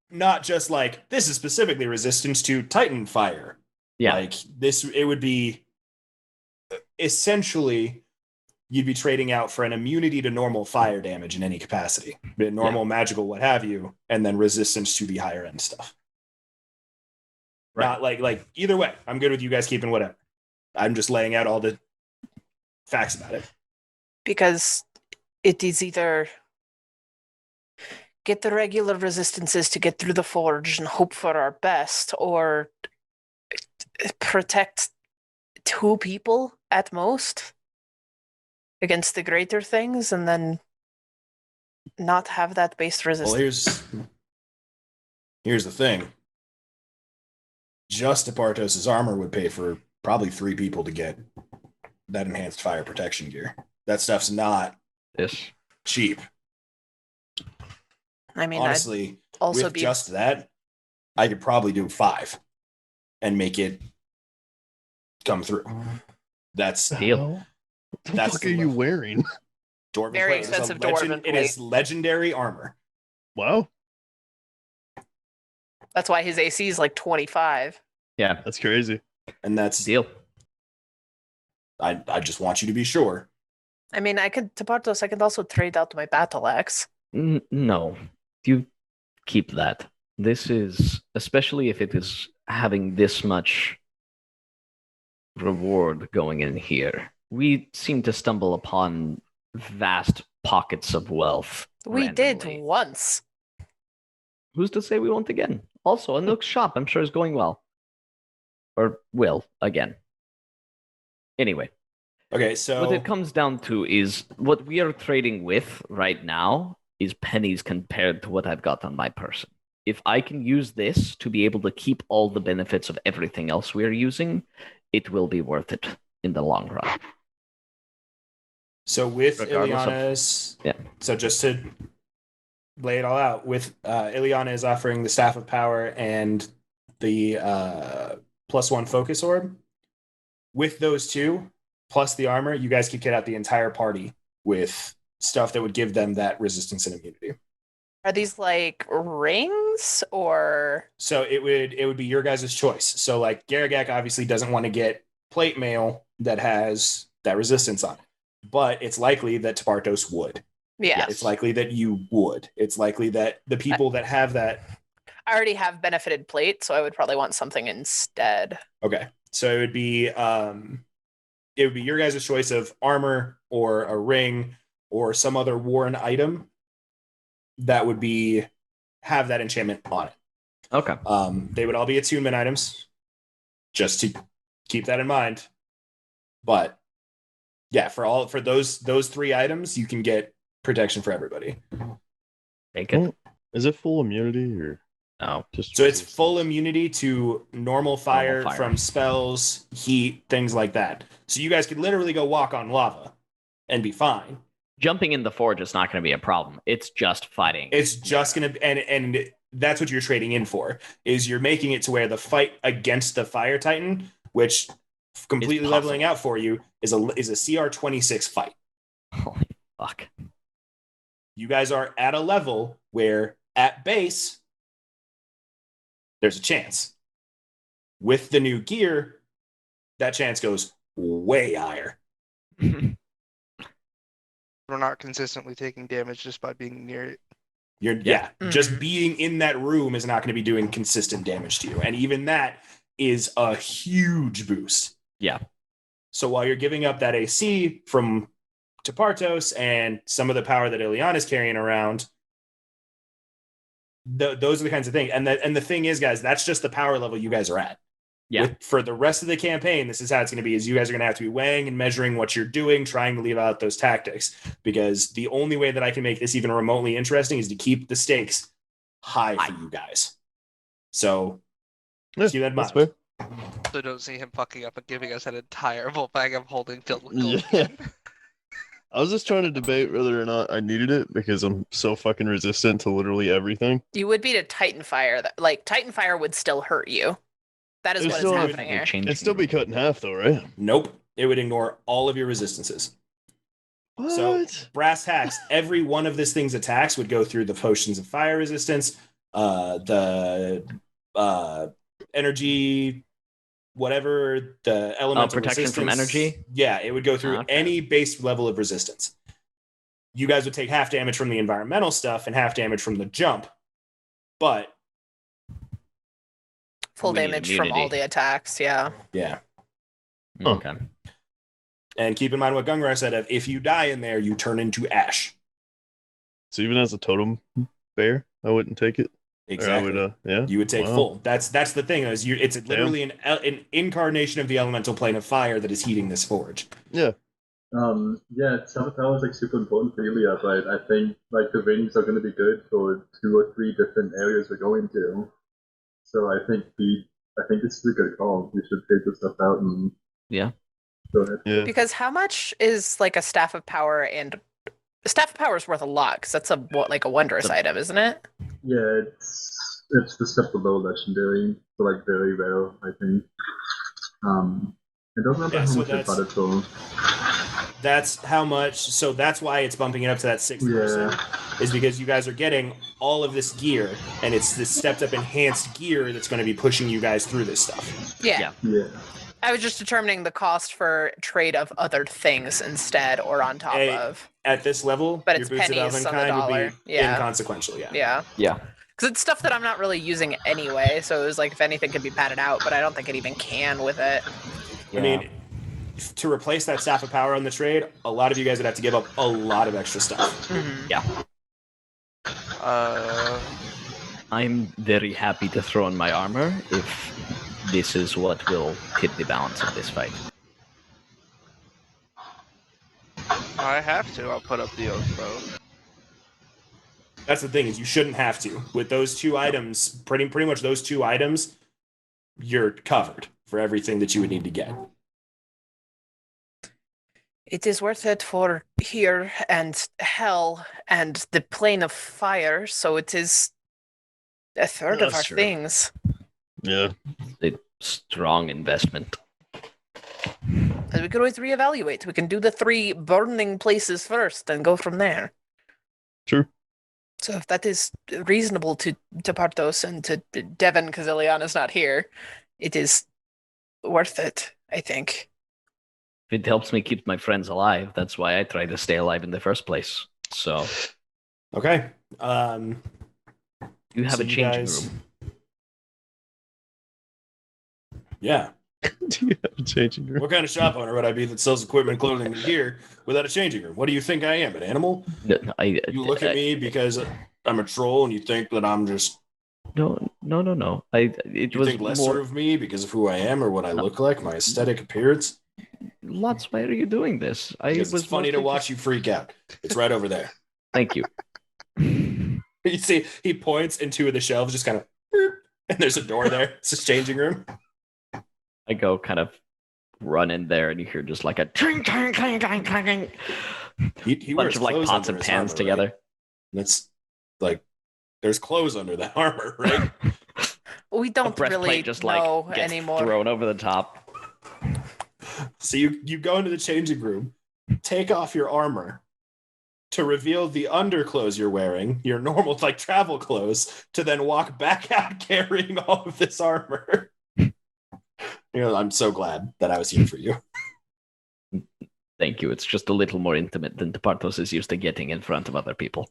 not just like this is specifically resistance to Titan fire. Yeah. Like this, it would be essentially you'd be trading out for an immunity to normal fire damage in any capacity, normal, magical, what have you, and then resistance to the higher end stuff. Right. Not like either way, I'm good with you guys keeping whatever. I'm just laying out all the facts about it. Because it is either get the regular resistances to get through the forge and hope for our best, or protect 2 people at most against the greater things, and then not have that base resistance. Well, here's the thing. Just Apartos's armor would pay for probably 3 people to get that enhanced fire protection gear. That stuff's not cheap. I mean, honestly, I'd also with just that, I could probably do 5 and make it come through. That's deal. What the fuck are you wearing? Dwarven Very plate. expensive dwarven It is legendary armor. Wow. That's why his AC is like 25. Yeah, that's crazy. And that's deal. I just want you to be sure. I mean, I could also trade out my battle axe. No, you keep that. This is, especially if it is having this much reward going in here. We seem to stumble upon vast pockets of wealth. We randomly. did once. Who's to say we won't again? Also, a Nook's shop, I'm sure, is going well. Or will, again. Anyway. Okay, so what it comes down to is what we are trading with right now is pennies compared to what I've got on my person. If I can use this to be able to keep all the benefits of everything else we're using, it will be worth it in the long run. So with Ileana's, so just to lay it all out, with Ileana is offering the Staff of Power and the +1 Focus Orb. With those 2, plus the armor, you guys could get out the entire party with stuff that would give them that resistance and immunity. Are these like rings or? So it would be your guys' choice. So like Garagak obviously doesn't want to get plate mail that has that resistance on it, but it's likely that Tapartos would. Yeah. It's likely that you would. It's likely that the people that have that. I already have benefited plate, so I would probably want something instead. Okay. So it would be your guys' choice of armor or a ring or some other worn item that would have that enchantment on it. Okay. They would all be attunement items, just to keep that in mind. But yeah, for those 3 items, you can get protection for everybody. Take it. Is it full immunity or no? So it's full immunity to normal fire from spells, heat, things like that. So you guys could literally go walk on lava and be fine. Jumping in the forge is not going to be a problem. It's just fighting. It's just going to, and that's what you're trading in for, is you're making it to where the fight against the Fire Titan, which completely leveling out for you, is a CR26 fight. Holy fuck. You guys are at a level where at base, there's a chance. With the new gear, that chance goes way higher. We're not consistently taking damage just by being near it. Just being in that room is not going to be doing consistent damage to you. And even that is a huge boost. Yeah. So while you're giving up that AC from Tapartos and some of the power that Ileana is carrying around, those are the kinds of things. And the thing is, guys, that's just the power level you guys are at. Yeah. For the rest of the campaign, this is how it's going to be, is you guys are going to have to be weighing and measuring what you're doing, trying to leave out those tactics, because the only way that I can make this even remotely interesting is to keep the stakes high for you guys. So keep that in mind. Fair. So don't see him fucking up and giving us an entire full bag of holding filled with Yeah. gold again. I was just trying to debate whether or not I needed it because I'm so fucking resistant to literally everything. You would be to Titan Fire. Like Titan Fire would still hurt you. That is It what is still have- happening here. It'd still be cut in half though, right? Nope. It would ignore all of your resistances. What? So brass tacks, every one of this thing's attacks would go through the potions of fire resistance, the energy, whatever, the elemental protection from resistance. energy? Yeah, it would go through Okay. any base level of resistance. You guys would take half damage from the environmental stuff and half damage from the jump, but Full We need damage from all immunity. the attacks. Yeah. yeah. Okay. And keep in mind what Gungrar said of, if you die in there, you turn into ash. So even as a totem bear, I wouldn't take it. Exactly. Or I would, yeah. You would take Wow. full. That's the thing, is it's literally an incarnation of the elemental plane of fire that is heating this forge. Yeah. Yeah, self-power is like super important for Ilya, but I think like the ratings are going to be good for 2 or 3 different areas we're going to. So I think this is a good call. We should take this stuff out and Yeah. go ahead. Yeah. Because how much is like a Staff of Power, and Staff of Power is worth a lot because that's like a wondrous item, isn't it? Yeah, it's the step below legendary, so like very rare, I think. I don't remember Yeah, how so much I bought it for. That's how much. So that's why it's bumping it up to that 6%, is because you guys are getting all of this gear, and it's this stepped up enhanced gear that's going to be pushing you guys through this stuff. Yeah. Yeah. I was just determining the cost for trade of other things instead, or on top of. At this level, But your it's boots of pennies on the Elvenkind would dollar. be Yeah. inconsequential. Yeah. Yeah. Yeah. Because it's stuff that I'm not really using anyway, so it was like if anything could be padded out, but I don't think it even can with it. I mean, to replace that Staff of Power on the trade, a lot of you guys would have to give up a lot of extra stuff. Mhm. I'm very happy to throw in my armor if this is what will tip the balance of this fight. I have to. I'll put up the oath bow. That's the thing, is you shouldn't have to. With those two items, pretty much those two items, you're covered for everything that you would need to get. It is worth it for here and hell and the plane of fire, so it is a third of That's our true. things. Yeah. A strong investment. And we could always reevaluate. We can do the 3 burning places first and go from there. True. So if that is reasonable to Partos and to Devon, because Ileana's not here, it is worth it, I think. If it helps me keep my friends alive, that's why I try to stay alive in the first place. So Okay. you have So a you changing guys- room. Yeah. Do you have a changing room? What kind of shop owner would I be that sells equipment, clothing, and gear without a changing room? What do you think I am, an animal? No, You look at me because I'm a troll, and you think that I'm just. No. It You was think lesser more. of me because of who I am or what I look like, my aesthetic appearance. Lots. Why are you doing this? Because was it's funny to mostly watch you freak out. It's right over there. Thank you. You see, he points and 2 of the shelves just kind of, and there's a door there. It's his changing room. I go kind of run in there, and you hear just like a clang, clang, clang, clang, clang. He Bunch wears of like clothes pots under and his pans armor, together. right? That's like, there's clothes under that armor, right? We A don't breastplate really just know like gets anymore. thrown over the top. So you go into the changing room, take off your armor to reveal the underclothes you're wearing, your normal like travel clothes, to then walk back out carrying all of this armor. I'm so glad that I was here for you. Thank you. It's just a little more intimate than Partos is used to getting in front of other people.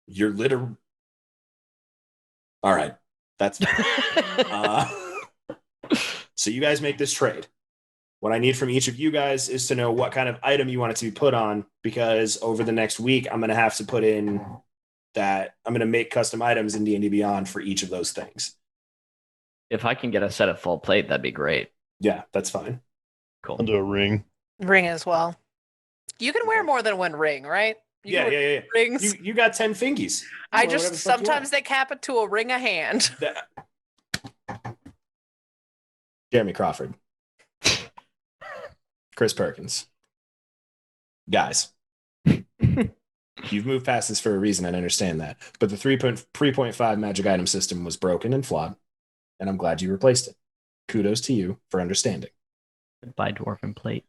You're literally. All right, that's so you guys make this trade. What I need from each of you guys is to know what kind of item you want it to be put on, because over the next week, I'm going to have to put in that I'm going to make custom items in D&D Beyond for each of those things. If I can get a set of full plate, that'd be great. Yeah, that's fine. Cool. I'll do a ring. Ring as well. You can wear more than one ring, right? You can wear Yeah. Rings. You got 10 fingies. I Or whatever just the fuck you sometimes want. they cap it to a ring a hand. Jeremy Crawford. Chris Perkins. Guys. You've moved past this for a reason, I understand that. But the 3.5 magic item system was broken and flawed, and I'm glad you replaced it. Kudos to you for understanding. Goodbye, dwarven plate.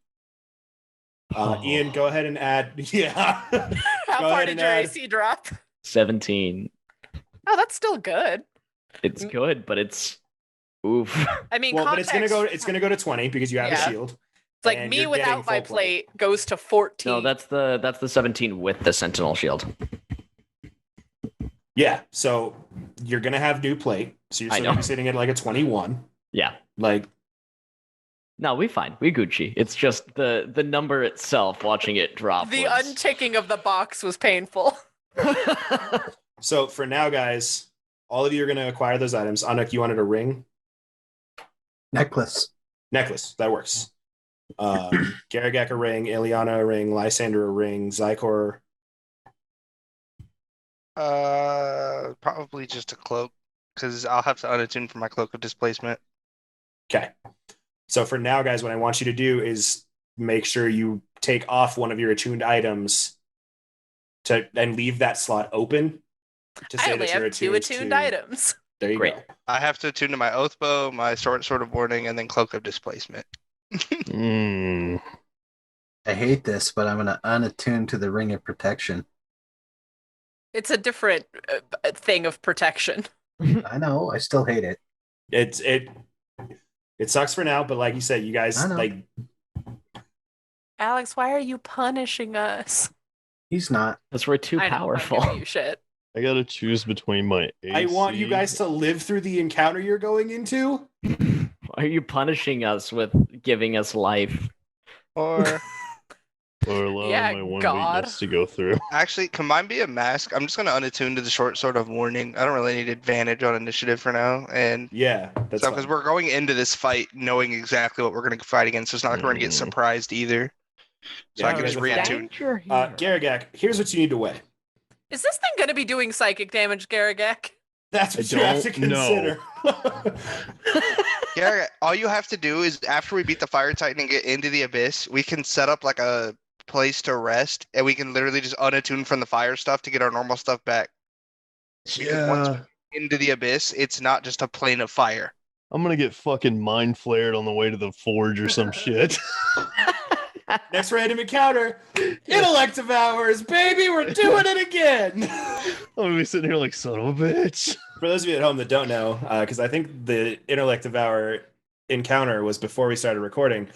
Ian, go ahead and add. Yeah. How Go far ahead did and your add- AC drop? 17. Oh, that's still good. It's good, but it's oof. I mean, Well, but it's context, gonna go to 20 because you have Yeah. a shield. It's like and me you're getting without my full plate. plate goes to 14. No, that's the 17 with the sentinel shield. Yeah, so you're gonna have new plate. So you're I still know. gonna be sitting at like a 21. Yeah. Like, No, we fine. We Gucci. It's just the number itself. Watching it drop. the was- unticking of the box was painful. so for now, guys, all of you are gonna acquire those items. Anuk, you wanted a ring? Necklace. Necklace, that works. Garagak a ring, Ileana a ring, Lysander a ring, Zykor. Probably just a cloak, because I'll have to unattune for my cloak of displacement. Okay. So for now, guys, what I want you to do is make sure you take off one of your attuned items and leave that slot open to I say only that you're have 2 attuned to- items. There you Great. go. I have to attune to my oath bow, my sword of warning, and then cloak of displacement. Mm. I hate this, but I'm going to unattune to the ring of protection. It's a different thing of protection. I know. I still hate it. It sucks for now, but like you said, you guys I know. like Alex, why are you punishing us? He's not. Because we're too I know, I'm powerful. giving you shit. I gotta choose between my AC. I want you guys to live through the encounter you're going into. Why are you punishing us with giving us life? Or or allowing Yeah, my one God. weakness to go through. actually, can mine be a mask? I'm just gonna unattune to the short sword of warning. I don't really need advantage on initiative for now, and Yeah, that's so fine. because we're going into this fight knowing exactly what we're gonna fight against, so it's not like we're gonna get Mm. surprised either. So Yeah, I you can guys just are fine. reattune. Danger here. Garagak, here's what you need to weigh. Is this thing going to be doing psychic damage, Garagak? That's what I you have to don't know. consider. Yeah, all you have to do is after we beat the fire titan and get into the abyss, we can set up like a place to rest, and we can literally just unattune from the fire stuff to get our normal stuff back. Because once Yeah. into the abyss, it's not just a plane of fire. I'm gonna get fucking mind flared on the way to the forge or some shit. Next random encounter, intellect devours, baby, we're doing it again. I'm gonna be sitting here like son of a bitch. For those of you at home that don't know, because I think the intellect devour encounter was before we started recording,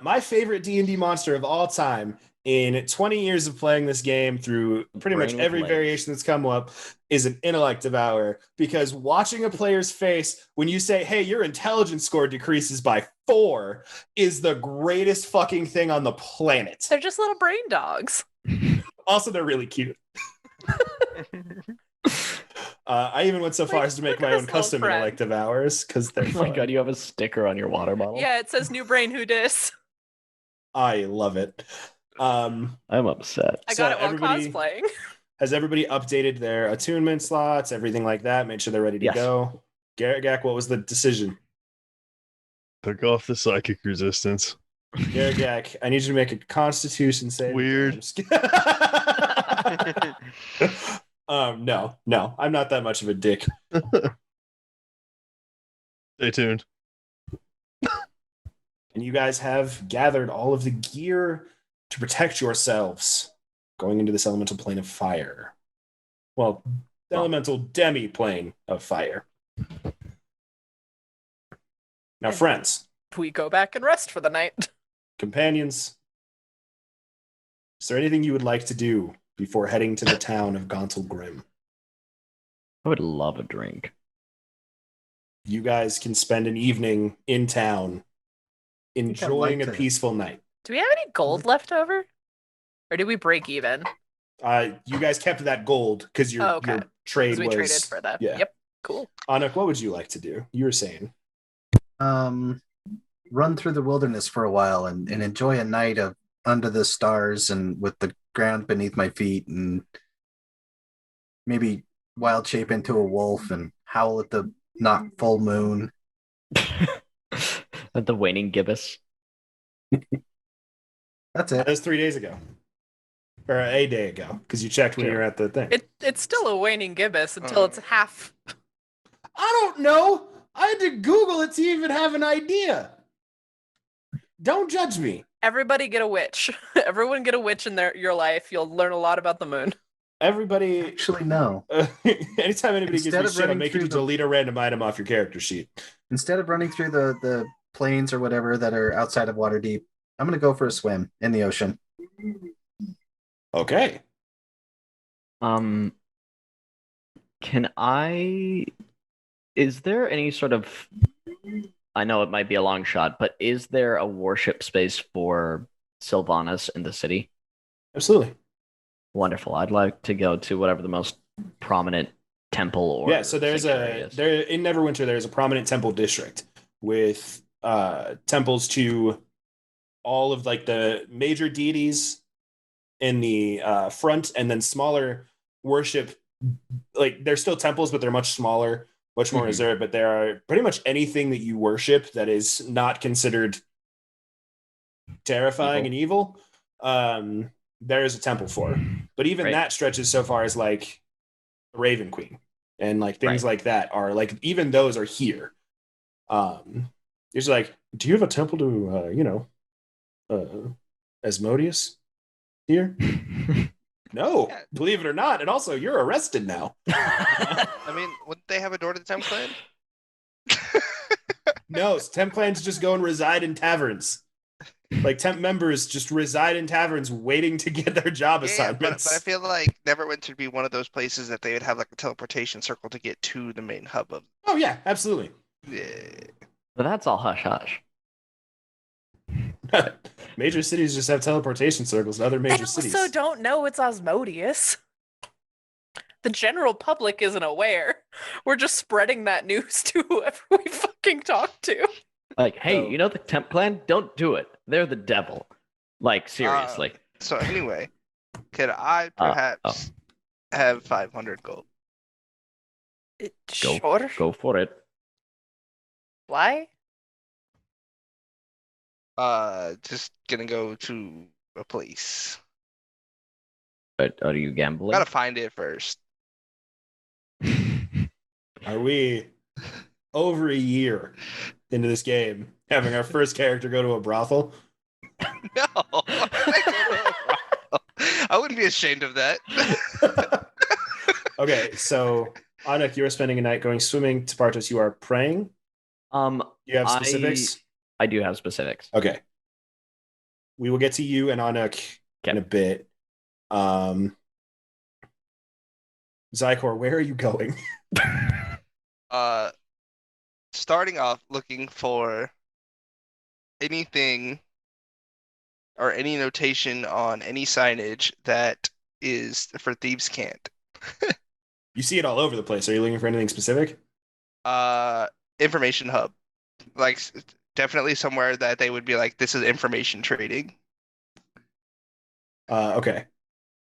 my favorite D&D monster of all time in 20 years of playing this game through pretty much Brain with every legs. variation that's come up is an intellect devourer, because watching a player's face when you say, hey, your intelligence score decreases by 4 is the greatest fucking thing on the planet. They're just little brain dogs. Also, they're really cute. I even went so far Like, as to make look at my this own little custom friend. intellect devours because they're Oh my fun. god, you have a sticker on your water bottle? Yeah, it says new brain who dis. I love it. I'm upset. I So got it while everybody- cosplaying. Has everybody updated their attunement slots, everything like that? Made sure they're ready to Yes. go. Garagak, what was the decision? Took off the psychic resistance. Garagak, I need you to make a Constitution save. Weird. I'm just kidding. No, I'm not that much of a dick. Stay tuned. And you guys have gathered all of the gear to protect yourselves going into this elemental plane of fire. Well, the elemental demi-plane of fire. Now, friends, We go back and rest for the night. companions, is there anything you would like to do before heading to the town of Gontal Grim? I would love a drink. You guys can spend an evening in town enjoying like a to- peaceful night. Do we have any gold left over? Or did we break even? You guys kept that gold because your trade 'Cause we was traded for that. Yeah. Yep. Cool. Anuk, what would you like to do? You were saying. Run through the wilderness for a while and enjoy a night of under the stars and with the ground beneath my feet, and maybe wild shape into a wolf and howl at the not full moon. At the waning gibbous. That's That it. was 3 days ago. Or a day ago, because you checked when you were at the thing. It's still a waning gibbous until it's half. I don't know. I had to Google it to even have an idea. Don't judge me. Everybody get a witch. Everyone get a witch in your life. You'll learn a lot about the moon. Everybody. Actually, no. Anytime anybody Instead gives me of shit, I'm running making you through the- delete a random item off your character sheet. Instead of running through the plains or whatever that are outside of Waterdeep, I'm going to go for a swim in the ocean. Okay. Can I? Is there any sort of? I know it might be a long shot, but is there a worship space for Sylvanas in the city? Absolutely. Wonderful. I'd like to go to whatever the most prominent temple or Yeah, so there's sanctuary is. there in Neverwinter there's a prominent temple district with temples to all of like the major deities in the front, and then smaller worship, like they're still temples but they're much smaller, much more reserved, but there are pretty much anything that you worship that is not considered terrifying and evil, there is a temple for. But even that stretches so far as like the Raven Queen and like things like that are like, even those are here. It's like, do you have a temple to Asmodeus here? No, believe it or not. And also, you're arrested now. I mean, wouldn't they have a door to the Temp Clan? No, temp clans just go and reside in taverns. Like temp members just reside in taverns waiting to get their job assignments. But I feel like Neverwinter would be one of those places that they would have like a teleportation circle to get to the main hub of. Oh yeah, absolutely. Yeah. But that's all hush hush. Major cities just have teleportation circles in other major And cities. also don't know it's Asmodeus. The general public isn't aware. We're just spreading that news to whoever we fucking talk to. Like, hey, you know the Temp Clan? Don't do it. They're the devil. Like, seriously. So anyway, could I perhaps have 500 gold? Sure. Go for it. Why? Just gonna go to a place. But are you gambling? Gotta find it first. Are we over a year into this game having our first character go to a brothel? No, I wouldn't be ashamed of that. Okay, so Anik, you are spending a night going swimming. Spartus, you are praying. You have specifics? I do have specifics. Okay. We will get to you and Anik in a bit. Zykor, where are you going? Starting off looking for anything or any notation on any signage that is for Thieves' Cant. You see it all over the place. Are you looking for anything specific? Information hub. Like definitely somewhere that they would be like, this is information trading. Okay.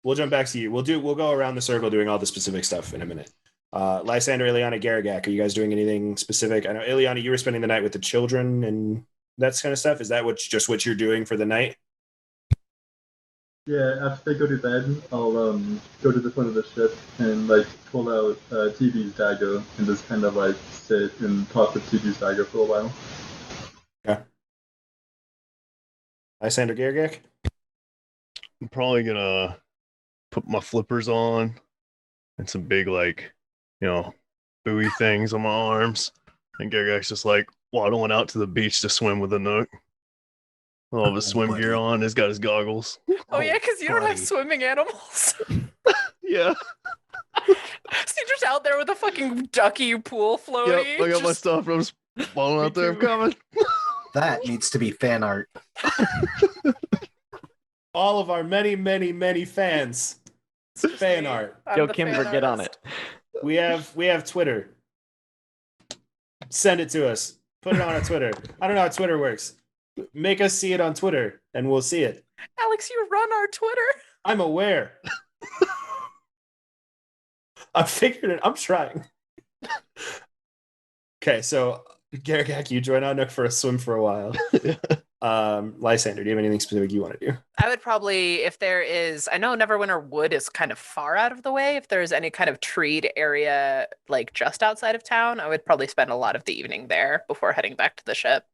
We'll jump back to you. We'll go around the circle doing all the specific stuff in a minute. Lysander, Ileana, Garagak, are you guys doing anything specific? I know, Ileana, you were spending the night with the children and that kind of stuff. Is that what you're doing for the night? Yeah, after they go to bed, I'll go to the front of the ship and like pull out TV's dagger and just kind of like sit and talk with TV's dagger for a while. Okay. Lysander, Garagak? I'm probably gonna put my flippers on and some big buoy things on my arms. And Garagak's just like waddling out to the beach to swim with a Nook. All of his swim gear on. He's got his goggles. Oh yeah, because you don't have swimming animals. Yeah. So you're just out there with a fucking ducky pool floaty. Yep, I got my stuff. I'm just falling out there. I'm coming. That needs to be fan art. All of our many, many, many fans Fan art. I'm Yo, the Kimber, fan get on artist. it. We have Twitter. Send it to us. Put it on our Twitter. I don't know how Twitter works. Make us see it on Twitter, and we'll see it. Alex, you run our Twitter. I'm aware. I figured it. I'm trying. Okay, so Garagak, you join Nook for a swim for a while. Lysander, do you have anything specific you want to do? I would probably, if there is, I know Neverwinter Wood is kind of far out of the way. If there's any kind of treed area, like just outside of town, I would probably spend a lot of the evening there before heading back to the ship.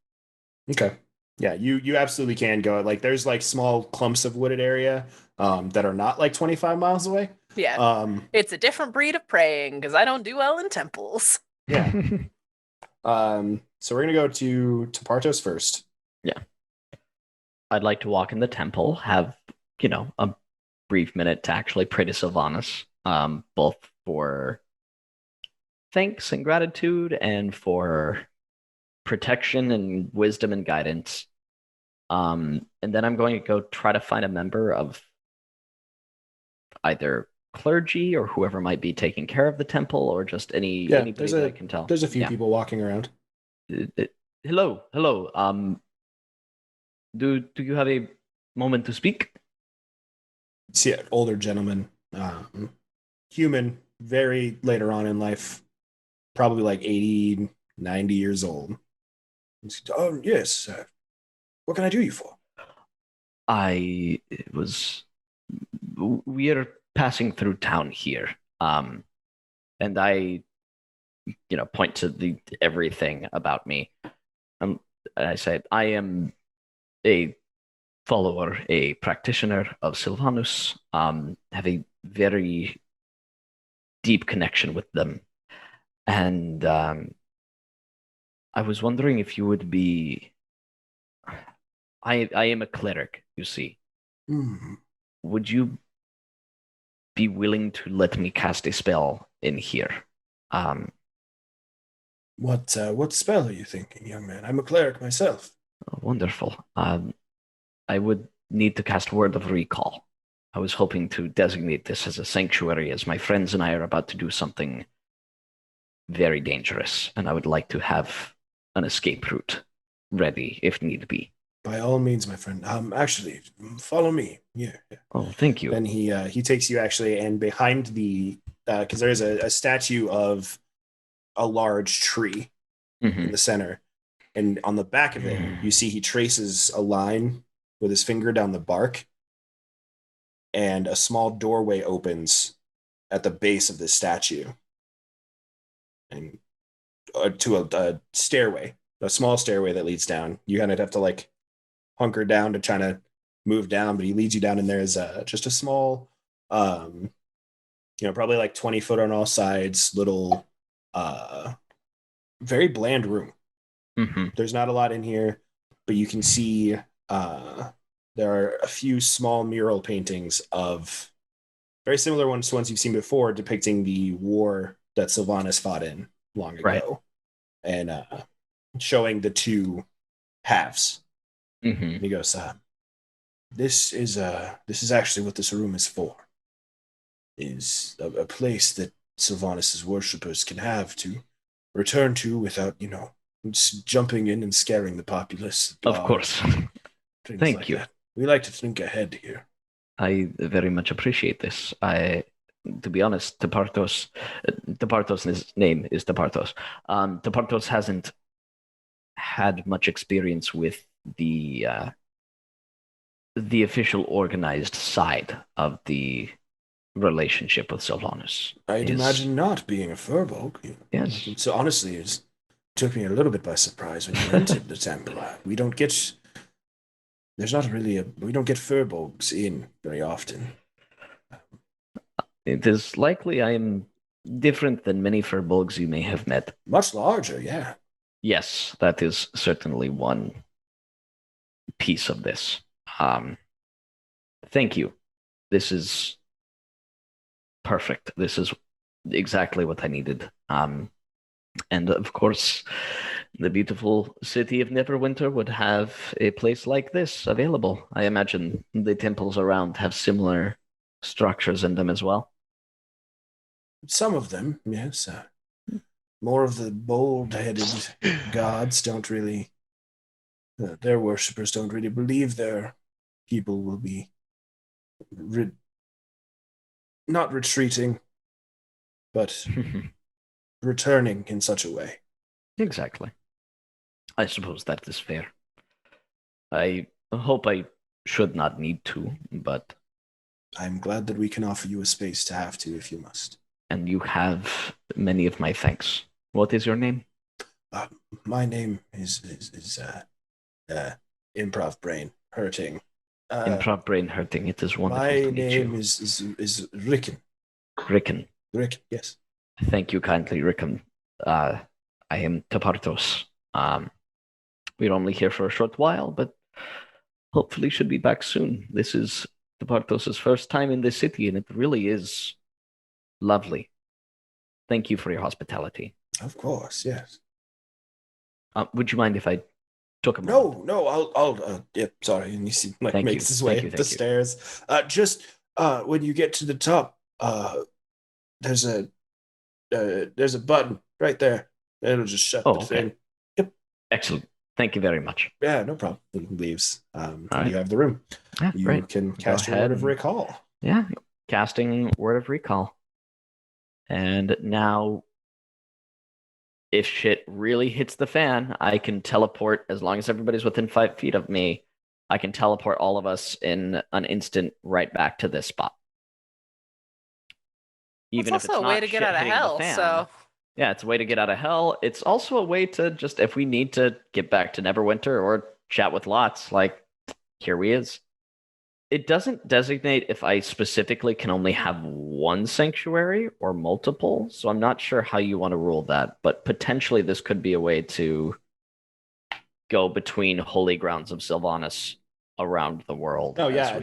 Okay. Yeah, you absolutely can go. Like, there's like small clumps of wooded area that are not like 25 miles away. Yeah. It's a different breed of praying because I don't do well in temples. Yeah. So we're gonna go to Partos first. Yeah. I'd like to walk in the temple, have, a brief minute to actually pray to Sylvanas, both for thanks and gratitude and for protection and wisdom and guidance. And then I'm going to go try to find a member of either clergy or whoever might be taking care of the temple, or just anybody that I can tell. There's a few people walking around. Hello. Do you have a moment to speak? See, an older gentleman, human, very later on in life, probably like 80, 90 years old. Oh, yes. What can I do you for? We are passing through town here. And I, point to everything about me. I said, I am a follower, a practitioner of Sylvanus, have a very deep connection with them. And I was wondering if you would be... I am a cleric, you see. Mm. Would you be willing to let me cast a spell in here? What spell are you thinking, young man? I'm a cleric myself. Oh, wonderful. I would need to cast Word of Recall. I was hoping to designate this as a sanctuary, as my friends and I are about to do something very dangerous, and I would like to have an escape route ready if need be. By all means, my friend. Actually, follow me. Yeah. Oh, thank you. And he takes you actually, and behind the because there's a statue of a large tree in the center, and on the back of it, you see he traces a line with his finger down the bark, and a small doorway opens at the base of this statue, and to a stairway, a small stairway that leads down. You kind of have to like hunker down to try to move down, but he leads you down, and there's just a small, probably like 20 foot on all sides, little, very bland room. There's not a lot in here, but you can see there are a few small mural paintings of very similar ones to ones you've seen before, depicting the war that Sylvanas fought in long ago, and showing the two halves. And he goes, this is actually what this room is for. Is a place that Sylvanas' worshippers can have to return to without, jumping in and scaring the populace. Of course. Thank you. That. We like to think ahead here. I very much appreciate this. To be honest, Tepartos' name is Tepartos. Tepartos hasn't had much experience with the official organized side of the relationship with Sylvanas. I'd imagine not, being a furbolg. Yes. So honestly, it took me a little bit by surprise when you entered the temple. We don't get furbolgs in very often. It is likely I am different than many furbolgs you may have met. Much larger, yeah. Yes, that is certainly one piece of this. Thank you. This is perfect. This is exactly what I needed. And of course, the beautiful city of Neverwinter would have a place like this available. I imagine the temples around have similar structures in them as well? Some of them, yes. More of the bold-headed gods don't really, their worshippers don't really believe their people will be not retreating, but returning in such a way. Exactly. I suppose that is fair. I hope I should not need to, but I'm glad that we can offer you a space to have to if you must. and you have many of my thanks. What is your name? My name is Improv Brain Hurting. Improv Brain Hurting. It is wonderful My to meet name you. is Rickon. Rickon. Rickon, yes. Thank you kindly, Rickon. I am Tapartos. We're only here for a short while, but hopefully should be back soon. This is Tapartos' first time in this city, and it really is lovely. Thank you for your hospitality. Of course, yes. Would you mind if I took a moment? No, I'll sorry. And you see, like, Thank makes you, his way thank you, up the thank you. stairs. Just when you get to the top, there's a button right there. It'll just shut Oh, the okay. thing. Excellent. Thank you very much. Yeah, no problem. He leaves. right. You have the room. Yeah, You great. can cast your ahead word of and- recall. Yeah, casting Word of Recall. And now, if shit really hits the fan, I can teleport, as long as everybody's within 5 feet of me, I can teleport all of us in an instant right back to this spot. Even It's if it's also a way not to get shit out of hitting the hell. fan. So Yeah, it's a way to get out of hell. It's also a way to just, if we need to get back to Neverwinter or chat with Lots, like, here we is. It doesn't designate if I specifically can only have one sanctuary or multiple, so I'm not sure how you want to rule that, but potentially this could be a way to go between holy grounds of Sylvanas around the world. Oh yeah,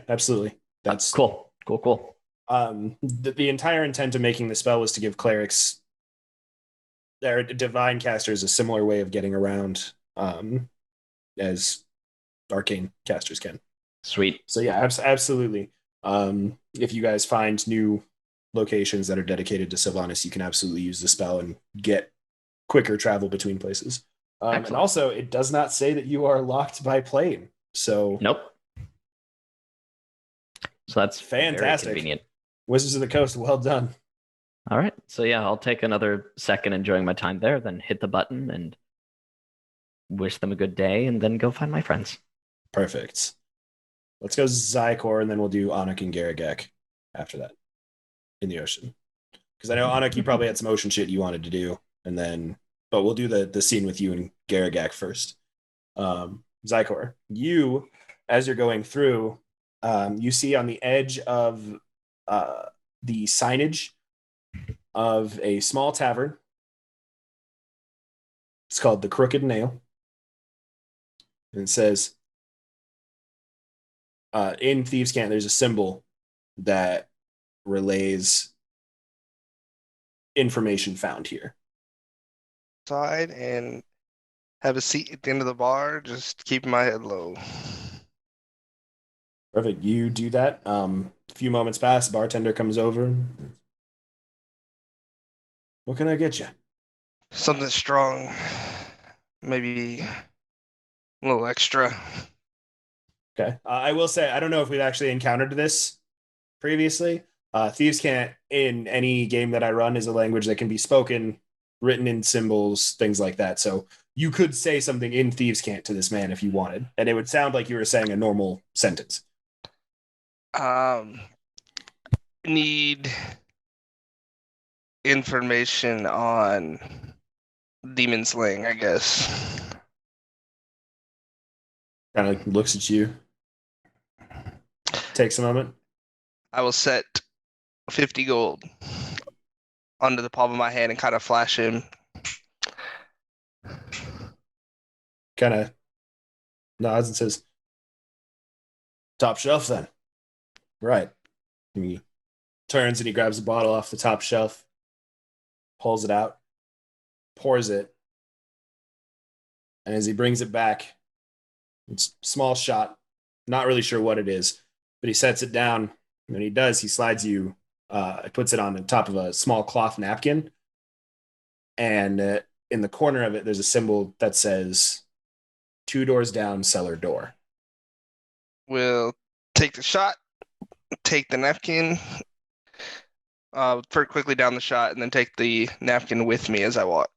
absolutely. That's cool. The entire intent of making the spell was to give clerics, their divine casters, a similar way of getting around as arcane casters can. Sweet. So yeah, absolutely. If you guys find new locations that are dedicated to Sylvanas, you can absolutely use the spell and get quicker travel between places. And also, it does not say that you are locked by plane. So nope. So that's fantastic. Very convenient. Wizards of the Coast, well done. All right. So yeah, I'll take another second enjoying my time there, then hit the button and wish them a good day, and then go find my friends. Perfect. Let's go Zykor, and then we'll do Anik and Garagak after that in the ocean. Because I know, Anik, you probably had some ocean shit you wanted to do, but we'll do the scene with you and Garagak first. Zykor, you, as you're going through, you see on the edge of the signage of a small tavern. It's called the Crooked Nail. And it says, in Thieves' Cant, there's a symbol that relays information found here. Side and have a seat at the end of the bar, just keeping my head low. Perfect. You do that. A few moments pass. Bartender comes over. What can I get you? Something strong, maybe a little extra. Okay. I will say, I don't know if we've actually encountered this previously. Thieves' Cant, in any game that I run, is a language that can be spoken, written in symbols, things like that. So you could say something in Thieves' Cant to this man if you wanted, and it would sound like you were saying a normal sentence. Need information on demon slaying, I guess. Kind of looks at you. Takes a moment. I will set 50 gold onto the palm of my hand and kind of flash him. Kind of nods and says, "Top shelf, then." Right. And he turns and he grabs a bottle off the top shelf, pulls it out, pours it, and as he brings it back, it's a small shot, not really sure what it is, but he sets it down When he does, he slides you, puts it on the top of a small cloth napkin. And in the corner of it, there's a symbol that says 2 doors down, cellar door. We'll take the shot, take the napkin, quickly down the shot, and then take the napkin with me as I walk,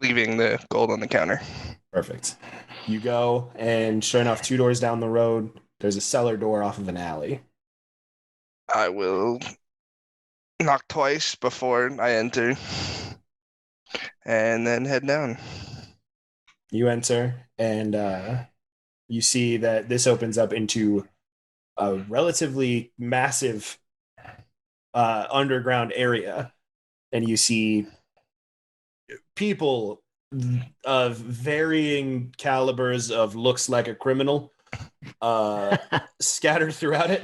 leaving the gold on the counter. Perfect. You go, and sure enough, 2 doors down the road, there's a cellar door off of an alley. I will knock twice before I enter, and then head down. You enter, and you see that this opens up into a relatively massive underground area, and you see people of varying calibers of looks like a criminal scattered throughout it.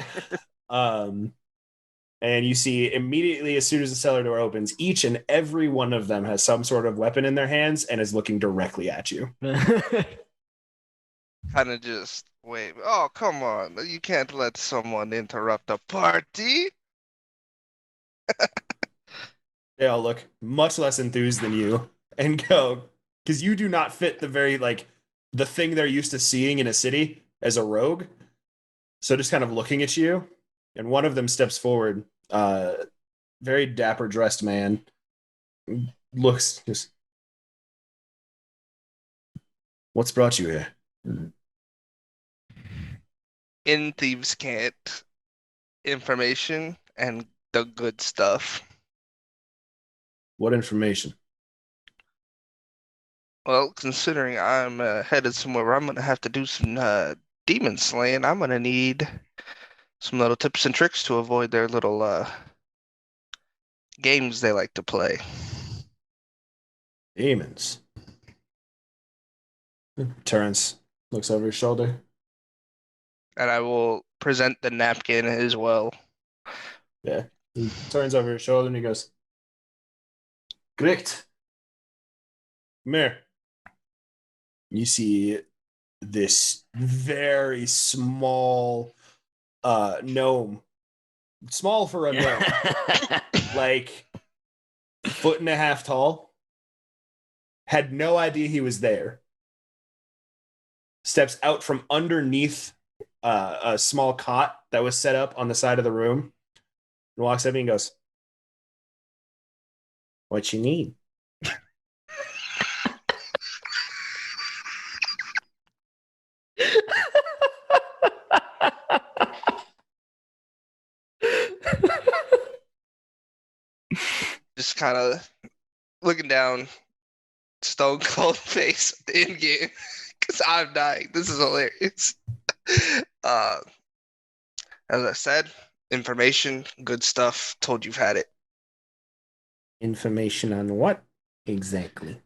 And you see immediately as soon as the cellar door opens, each and every one of them has some sort of weapon in their hands and is looking directly at you. Kind of just wave. Oh, come on. You can't let someone interrupt a party. They all look much less enthused than you and go, because you do not fit the very, like, the thing they're used to seeing in a city as a rogue. So just kind of looking at you, and one of them steps forward, very dapper dressed man, looks just, what's brought you here? In Thieves' Cant, information and the good stuff. What information? Well, considering I'm headed somewhere where I'm going to have to do some demon slaying, I'm going to need some little tips and tricks to avoid their little games they like to play. Demons. Terrence looks over his shoulder. And I will present the napkin as well. Yeah. He turns over his shoulder and he goes, Great. Come here. You see this very small gnome. Small for a gnome. Like 1.5 feet tall. Had no idea he was there. Steps out from underneath a small cot that was set up on the side of the room and walks up and goes, What you need? Just kind of looking down, stone cold face in game, because I'm dying. This is hilarious. As I said, information, good stuff. Told you've had it. Information on what exactly?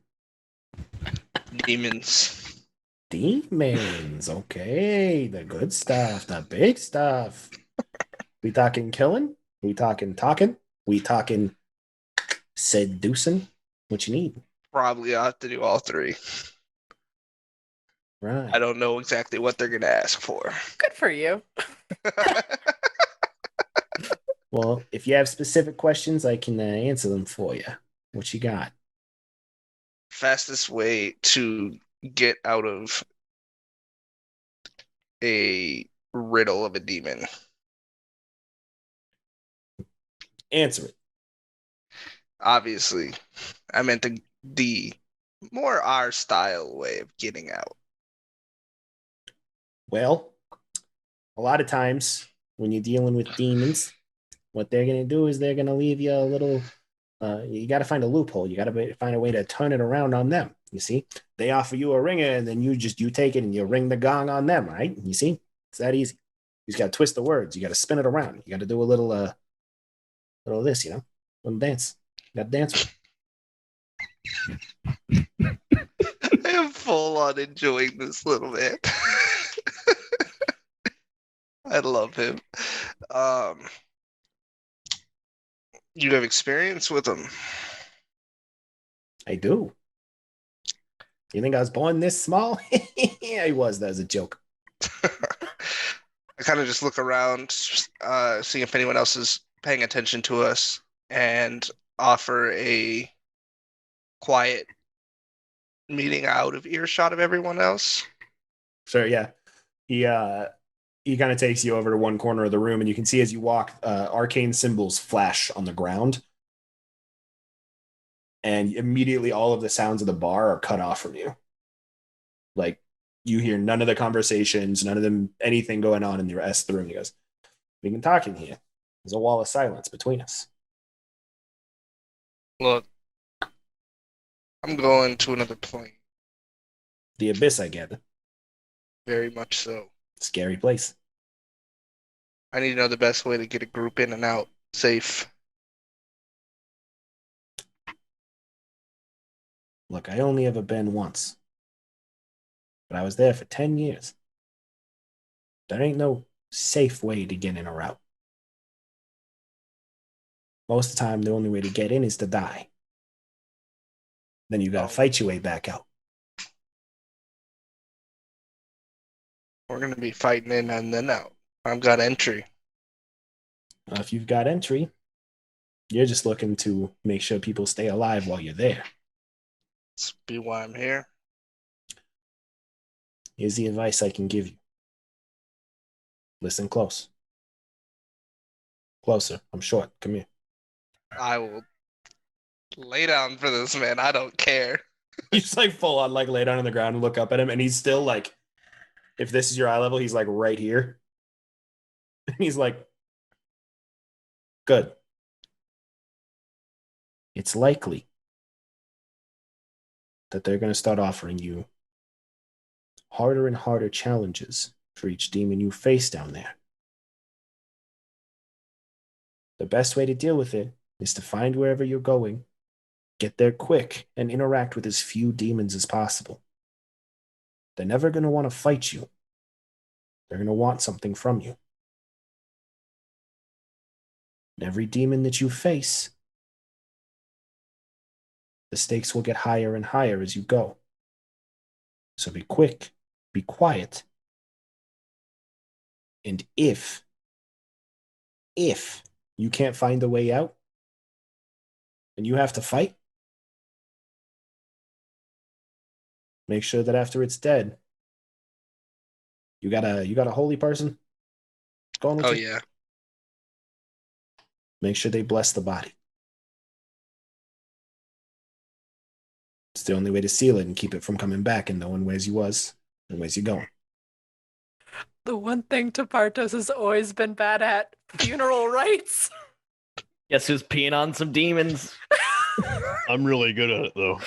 Demons. Demons. Okay, the good stuff, the big stuff. We talking killing? We talking talking? We talking seducing? What you need? Probably I'll have to do all three. Right. I don't know exactly what they're gonna ask for. Good for you. Well, if you have specific questions, I can answer them for you. What you got? Fastest way to get out of a riddle of a demon. Answer it. Obviously, I meant the more our style way of getting out. Well, a lot of times when you're dealing with demons, what they're going to do is they're going to leave you a little, you got to find a loophole. You got to find a way to turn it around on them. You see, they offer you a ringer and then you take it and you ring the gong on them, right? You see, it's that easy. You just got to twist the words. You got to spin it around. You got to do a little of this, little dance. You got to dance with I am full on enjoying this little man. I love him. You have experience with him. I do. You think I was born this small? Yeah, I was. That was a joke. I kind of just look around, see if anyone else is paying attention to us, and offer a quiet meeting out of earshot of everyone else. Sure, yeah. He kind of takes you over to one corner of the room, and you can see as you walk, arcane symbols flash on the ground. And immediately all of the sounds of the bar are cut off from you. Like, you hear none of the conversations, none of them, anything going on in the rest of the room. He goes, "We've been talking here. There's a wall of silence between us." Look, I'm going to another plane. The abyss, I gather. Very much so. Scary place. I need to know the best way to get a group in and out safe. Look, I only ever been once. But I was there for 10 years. There ain't no safe way to get in or out. Most of the time, the only way to get in is to die. Then you gotta fight your way back out. We're going to be fighting in and then out. I've got entry. If you've got entry, you're just looking to make sure people stay alive while you're there. That's be why I'm here. Here's the advice I can give you. Listen close. Closer. I'm short. Come here. I will lay down for this, man. I don't care. You just like full on like lay down on the ground and look up at him, and he's still like, if this is your eye level, he's like right here. And he's like, good. It's likely that they're going to start offering you harder and harder challenges for each demon you face down there. The best way to deal with it is to find wherever you're going, get there quick, and interact with as few demons as possible. They're never going to want to fight you. They're going to want something from you. And every demon that you face, the stakes will get higher and higher as you go. So be quick, be quiet. And if you can't find a way out and you have to fight, make sure that after it's dead, you got a holy person going with you. Yeah. Make sure they bless the body. It's the only way to seal it and keep it from coming back and knowing where's you was and where's you going. The one thing Tapartos has always been bad at: funeral rites. Guess who's peeing on some demons? I'm really good at it though.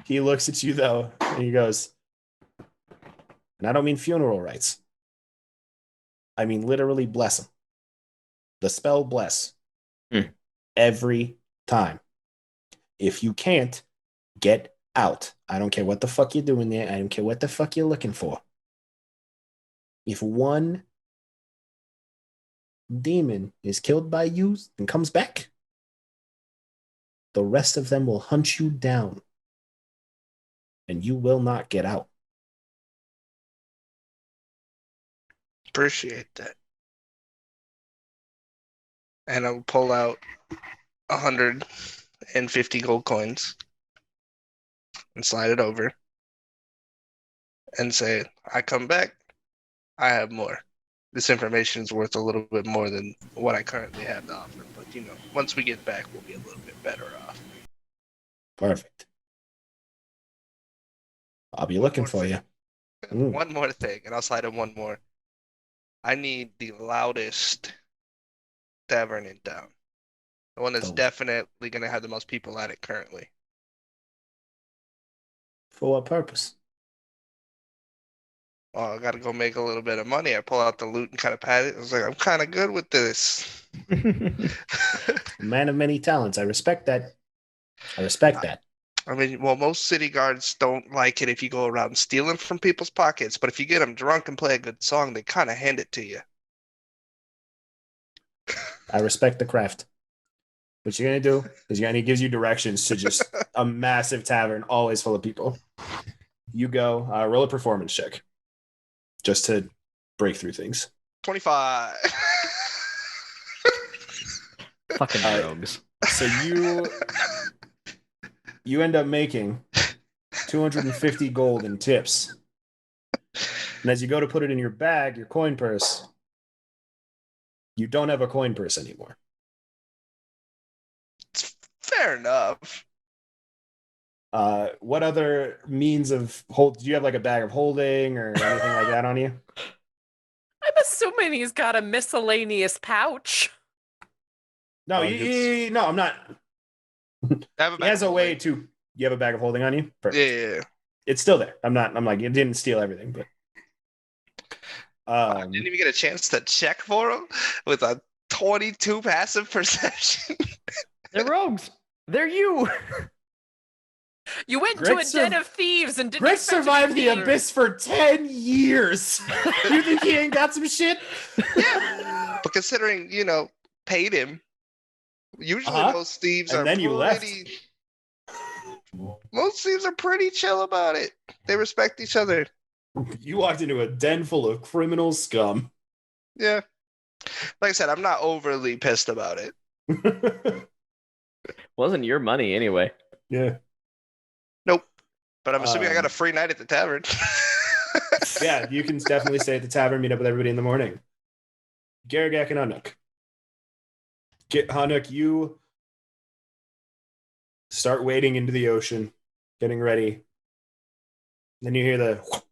He looks at you though, and he goes, and I don't mean funeral rites. I mean literally bless them. The spell bless. Every time. If you can't, get out. I don't care what the fuck you're doing there. I don't care what the fuck you're looking for. If one demon is killed by you and comes back, the rest of them will hunt you down. And you will not get out. Appreciate that. And I'll pull out 150 gold coins and slide it over and say, I come back, I have more. This information is worth a little bit more than what I currently have to offer. But, once we get back, we'll be a little bit better off. Perfect. I'll be looking for you. One more thing, and I'll slide in one more. I need the loudest tavern in town. The one that's definitely going to have the most people at it currently. For what purpose? Well, I got to go make a little bit of money. I pull out the loot and kind of pat it. I was like, I'm kind of good with this. Man of many talents. I respect that. That. I mean, well, most city guards don't like it if you go around stealing from people's pockets, but if you get them drunk and play a good song, they kind of hand it to you. I respect the craft. What you're going to do is he gives you directions to just a massive tavern, always full of people. You go, roll a performance check. Just to break through things. 25. Fucking rogues. So you end up making 250 gold in tips. And as you go to put it in your bag, your coin purse, you don't have a coin purse anymore. Fair enough. What other means of hold? Do you have like a bag of holding or anything like that on you? I'm assuming he's got a miscellaneous pouch. No, no, I'm not. I have a He has bag a of way holding. to. You have a bag of holding on you? Perfect. Yeah. It's still there. I'm like, it didn't steal everything, but. I didn't even get a chance to check for him with a 22 passive perception. They're rogues. They're you. You went Greg to a den of thieves and didn't Greg expect to be survived the thieves. abyss for 10 years. You think he ain't got some shit? Yeah. But considering, paid him, usually Uh-huh. most thieves And are then you left. Most thieves are pretty chill about it. They respect each other. You walked into a den full of criminal scum. Yeah. Like I said, I'm not overly pissed about it. Wasn't your money anyway. Yeah. But I'm assuming I got a free night at the tavern. Yeah, you can definitely stay at the tavern, meet up with everybody in the morning. Garagak and Hanuk. Hanuk, you start wading into the ocean, getting ready. Then you hear the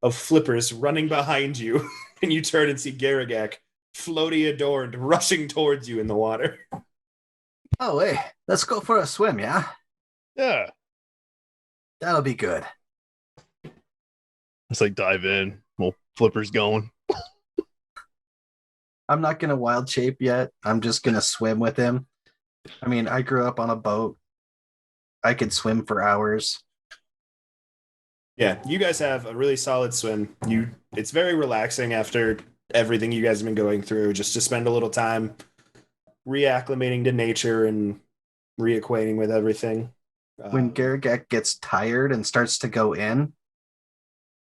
of flippers running behind you, and you turn and see Garagak, floaty adorned, rushing towards you in the water. Oh, hey, let's go for a swim, yeah? Yeah. That'll be good. Let's like dive in. Well, Flipper's going. I'm not going to wild shape yet. I'm just going to swim with him. I mean, I grew up on a boat. I could swim for hours. Yeah, you guys have a really solid swim. It's very relaxing after everything you guys have been going through, just to spend a little time reacclimating to nature and reacquainting with everything. When Garagak gets tired and starts to go in,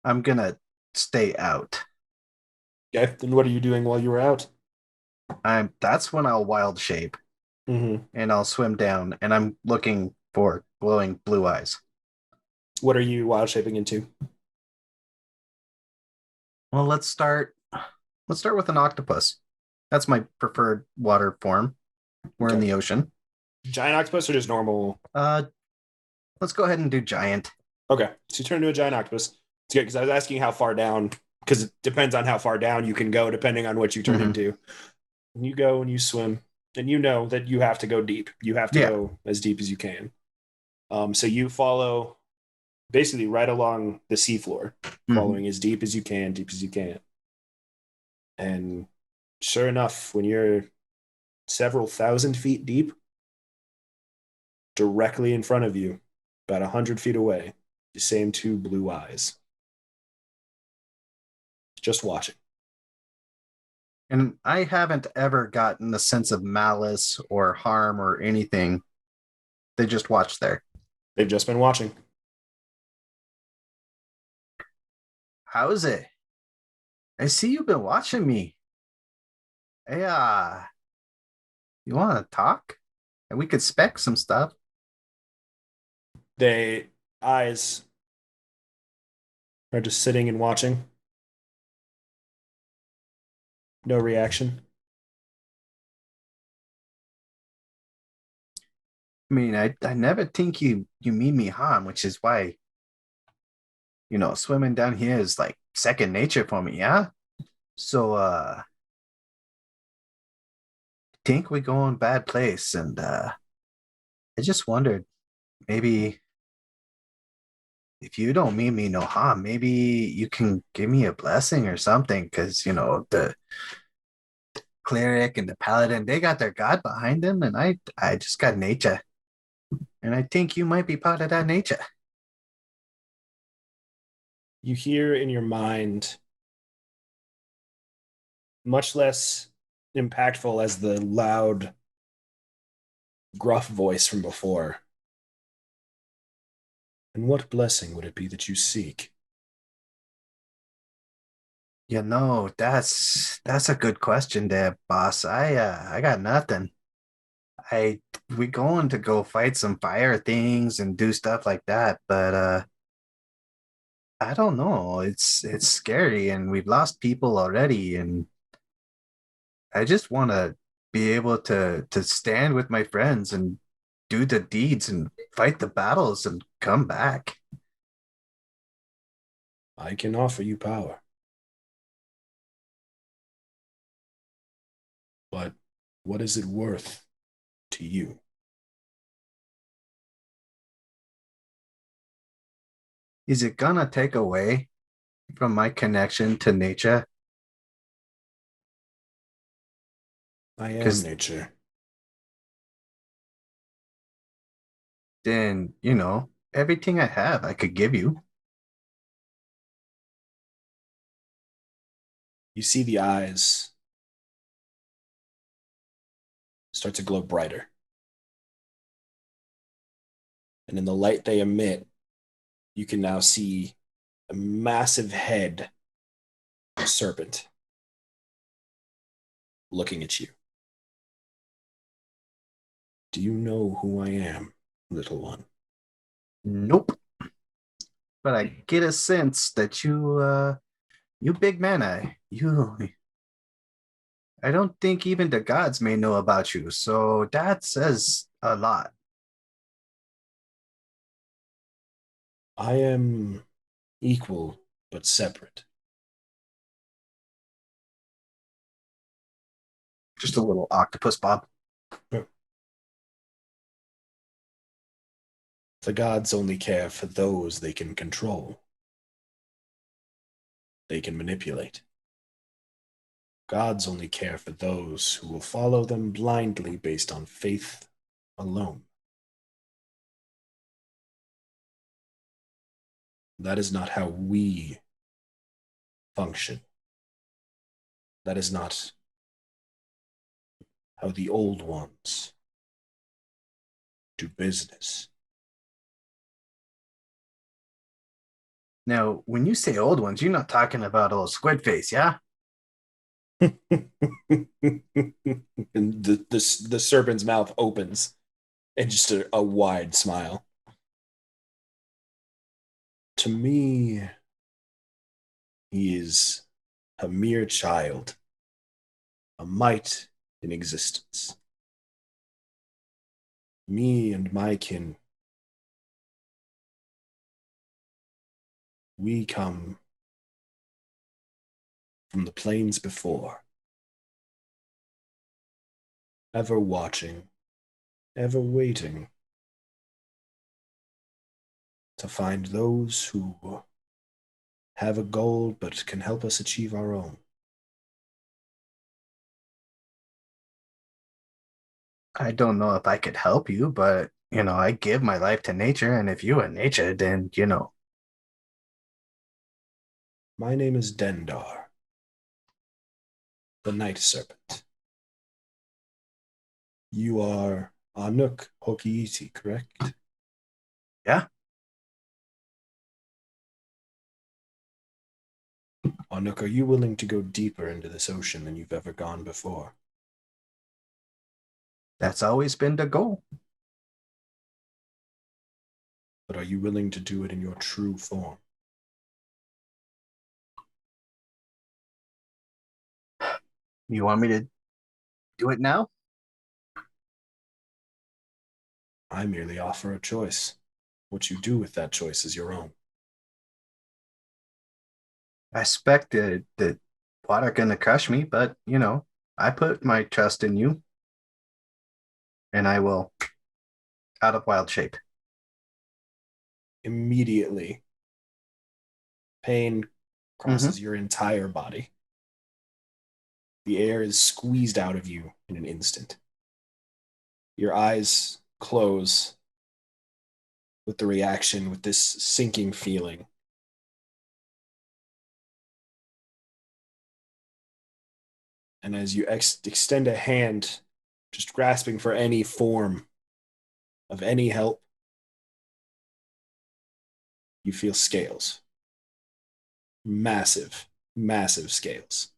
I'm going to stay out. Okay, then what are you doing while you were out? That's when I'll wild shape Mm-hmm. and I'll swim down, and I'm looking for glowing blue eyes. What are you wild shaping into? Well, let's start with an octopus. That's my preferred water form. We're in Okay. the ocean. Giant octopus or just normal? Let's go ahead and do giant. Okay, so you turn into a giant octopus. It's good because I was asking how far down, because it depends on how far down you can go depending on what you turn Mhm. into. And you go and you swim, and you know that you have to go deep. You have to go as deep as you can. So you follow basically right along the seafloor, following as deep as you can, deep as you can. And sure enough, when you're several thousand feet deep, directly in front of you, about 100 feet away, the same two blue eyes. Just watching. And I haven't ever gotten a sense of malice or harm or anything. They just watch there. They've just been watching. How's it? I see you've been watching me. Hey, you want to talk? And we could spec some stuff. They eyes are just sitting and watching. No reaction. I mean, I never think you mean me harm, which is why, swimming down here is like second nature for me, yeah? So, I think we go in bad place, and I just wondered, maybe if you don't mean me no harm, maybe you can give me a blessing or something, because, the cleric and the paladin, they got their god behind them, and I just got nature. And I think you might be part of that nature. You hear in your mind, much less impactful as the loud, gruff voice from before. And what blessing would it be that you seek? That's a good question there, boss. I got nothing. I we going to go fight some fire things and do stuff like that, but I don't know. It's scary and we've lost people already, and I just want to be able to stand with my friends and do the deeds and fight the battles and come back. I can offer you power. But what is it worth to you? Is it gonna take away from my connection to nature? I am 'Cause nature. then, everything I have I could give you. You see the eyes start to glow brighter. And in the light they emit, you can now see a massive head of a serpent looking at you. Do you know who I am, little one? Nope. But I get a sense that you big man, I don't think even the gods may know about you, so that says a lot. I am equal but separate. Just a little octopus bob. The gods only care for those they can control. They can manipulate. Gods only care for those who will follow them blindly based on faith alone. That is not how we function. That is not how the old ones do business. Now, when you say old ones, you're not talking about old squid face, yeah? And the serpent's mouth opens and just a wide smile. To me, he is a mere child, a mite in existence. Me and my kin, we come from the plains before, ever watching, ever waiting to find those who have a goal but can help us achieve our own. I don't know if I could help you, but I give my life to nature, and if you are nature, then My name is Dendar, the Night Serpent. You are Anuk Hokiiti, correct? Yeah. Anuk, are you willing to go deeper into this ocean than you've ever gone before? That's always been the goal. But are you willing to do it in your true form? You want me to do it now? I merely offer a choice. What you do with that choice is your own. I expect that water gonna crush me, but I put my trust in you, and I will out of wild shape. Immediately, pain crosses your entire body. The air is squeezed out of you in an instant. Your eyes close with the reaction, with this sinking feeling. And as you extend a hand, just grasping for any form of any help, you feel scales. Massive, massive scales.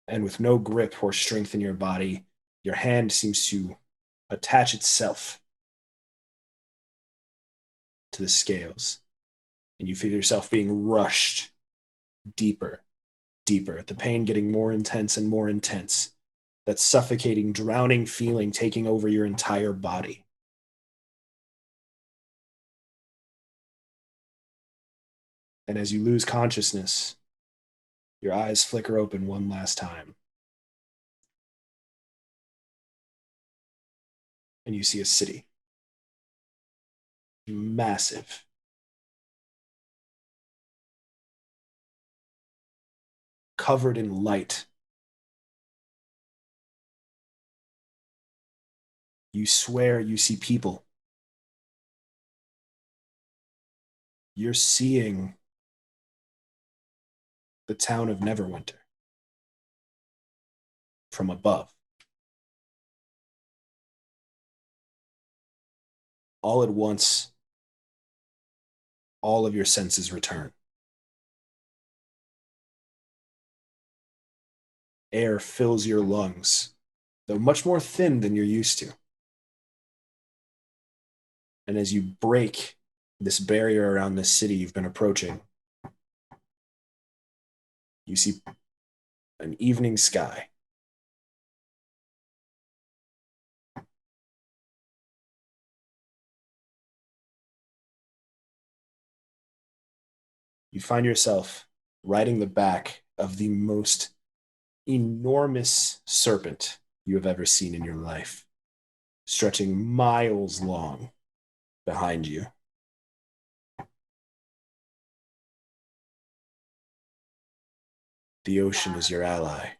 And with no grip or strength in your body, your hand seems to attach itself to the scales. And you feel yourself being rushed deeper, deeper, the pain getting more intense and more intense. That suffocating, drowning feeling taking over your entire body. And as you lose consciousness, your eyes flicker open one last time. And you see a city. Massive. Covered in light. You swear you see people. You're seeing the town of Neverwinter from above. All at once, all of your senses return. Air fills your lungs, though much more thin than you're used to. And as you break this barrier around this city you've been approaching, you see an evening sky. You find yourself riding the back of the most enormous serpent you have ever seen in your life, stretching miles long behind you. The ocean is your ally,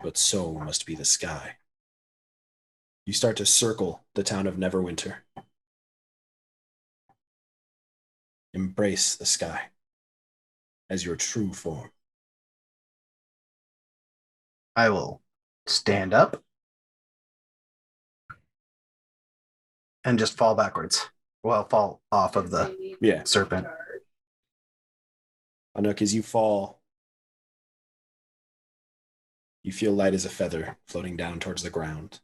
but so must be the sky. You start to circle the town of Neverwinter. Embrace the sky as your true form. I will stand up and just fall backwards. Well, fall off of the serpent. Anuk, as you fall, you feel light as a feather floating down towards the ground.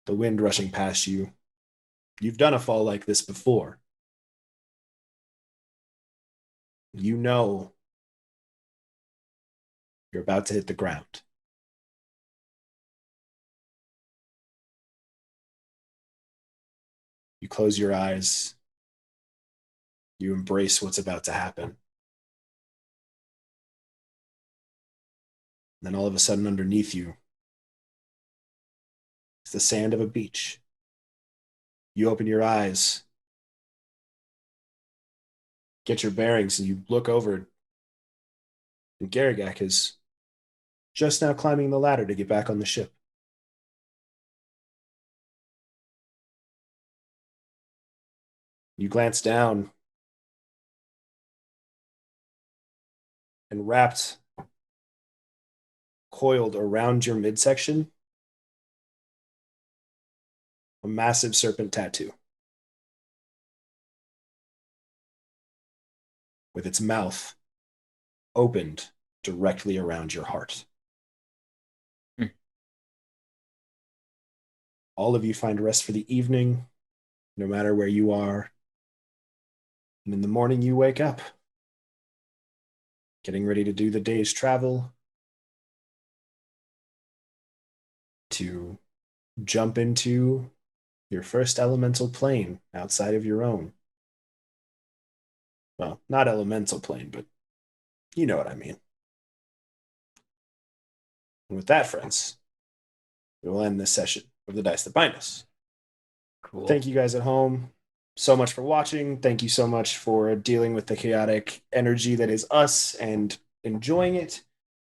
The wind rushing past you. You've done a fall like this before. You know you're about to hit the ground. You close your eyes. You embrace what's about to happen. Then all of a sudden underneath you is the sand of a beach. You open your eyes, get your bearings, and you look over, and Garagak is just now climbing the ladder to get back on the ship. You glance down, and wrapped, coiled around your midsection, a massive serpent tattoo. With its mouth opened directly around your heart. All of you find rest for the evening, no matter where you are. And in the morning, you wake up, getting ready to do the day's travel, to jump into your first elemental plane outside of your own. Well, not elemental plane, but you know what I mean. And with that, friends, we will end this session of the Dice That Bind Us. Cool. Thank you guys at home so much for watching. Thank you so much for dealing with the chaotic energy that is us and enjoying it.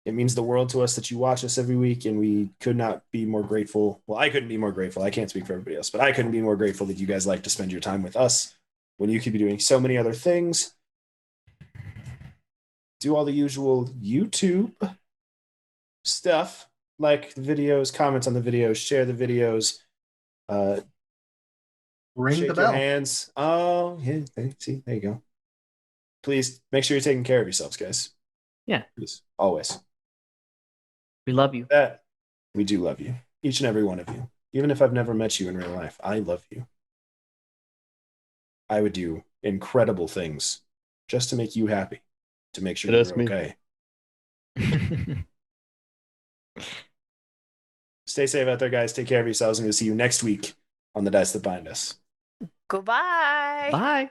It means the world to us that you watch us every week, and we could not be more grateful. Well, I couldn't be more grateful. I can't speak for everybody else, but I couldn't be more grateful that you guys like to spend your time with us when you could be doing so many other things. Do all the usual YouTube stuff, like the videos, comments on the videos, share the videos, Ring Shake the your bell. hands. Oh, yeah. See, there you go. Please make sure you're taking care of yourselves, guys. Yeah. Please, always. We love you. That we do love you, each and every one of you. Even if I've never met you in real life, I love you. I would do incredible things just to make you happy, to make sure That's you're me. okay. Stay safe out there, guys. Take care of yourselves, and we'll see you next week on The Dice That Bind Us. Goodbye. Bye.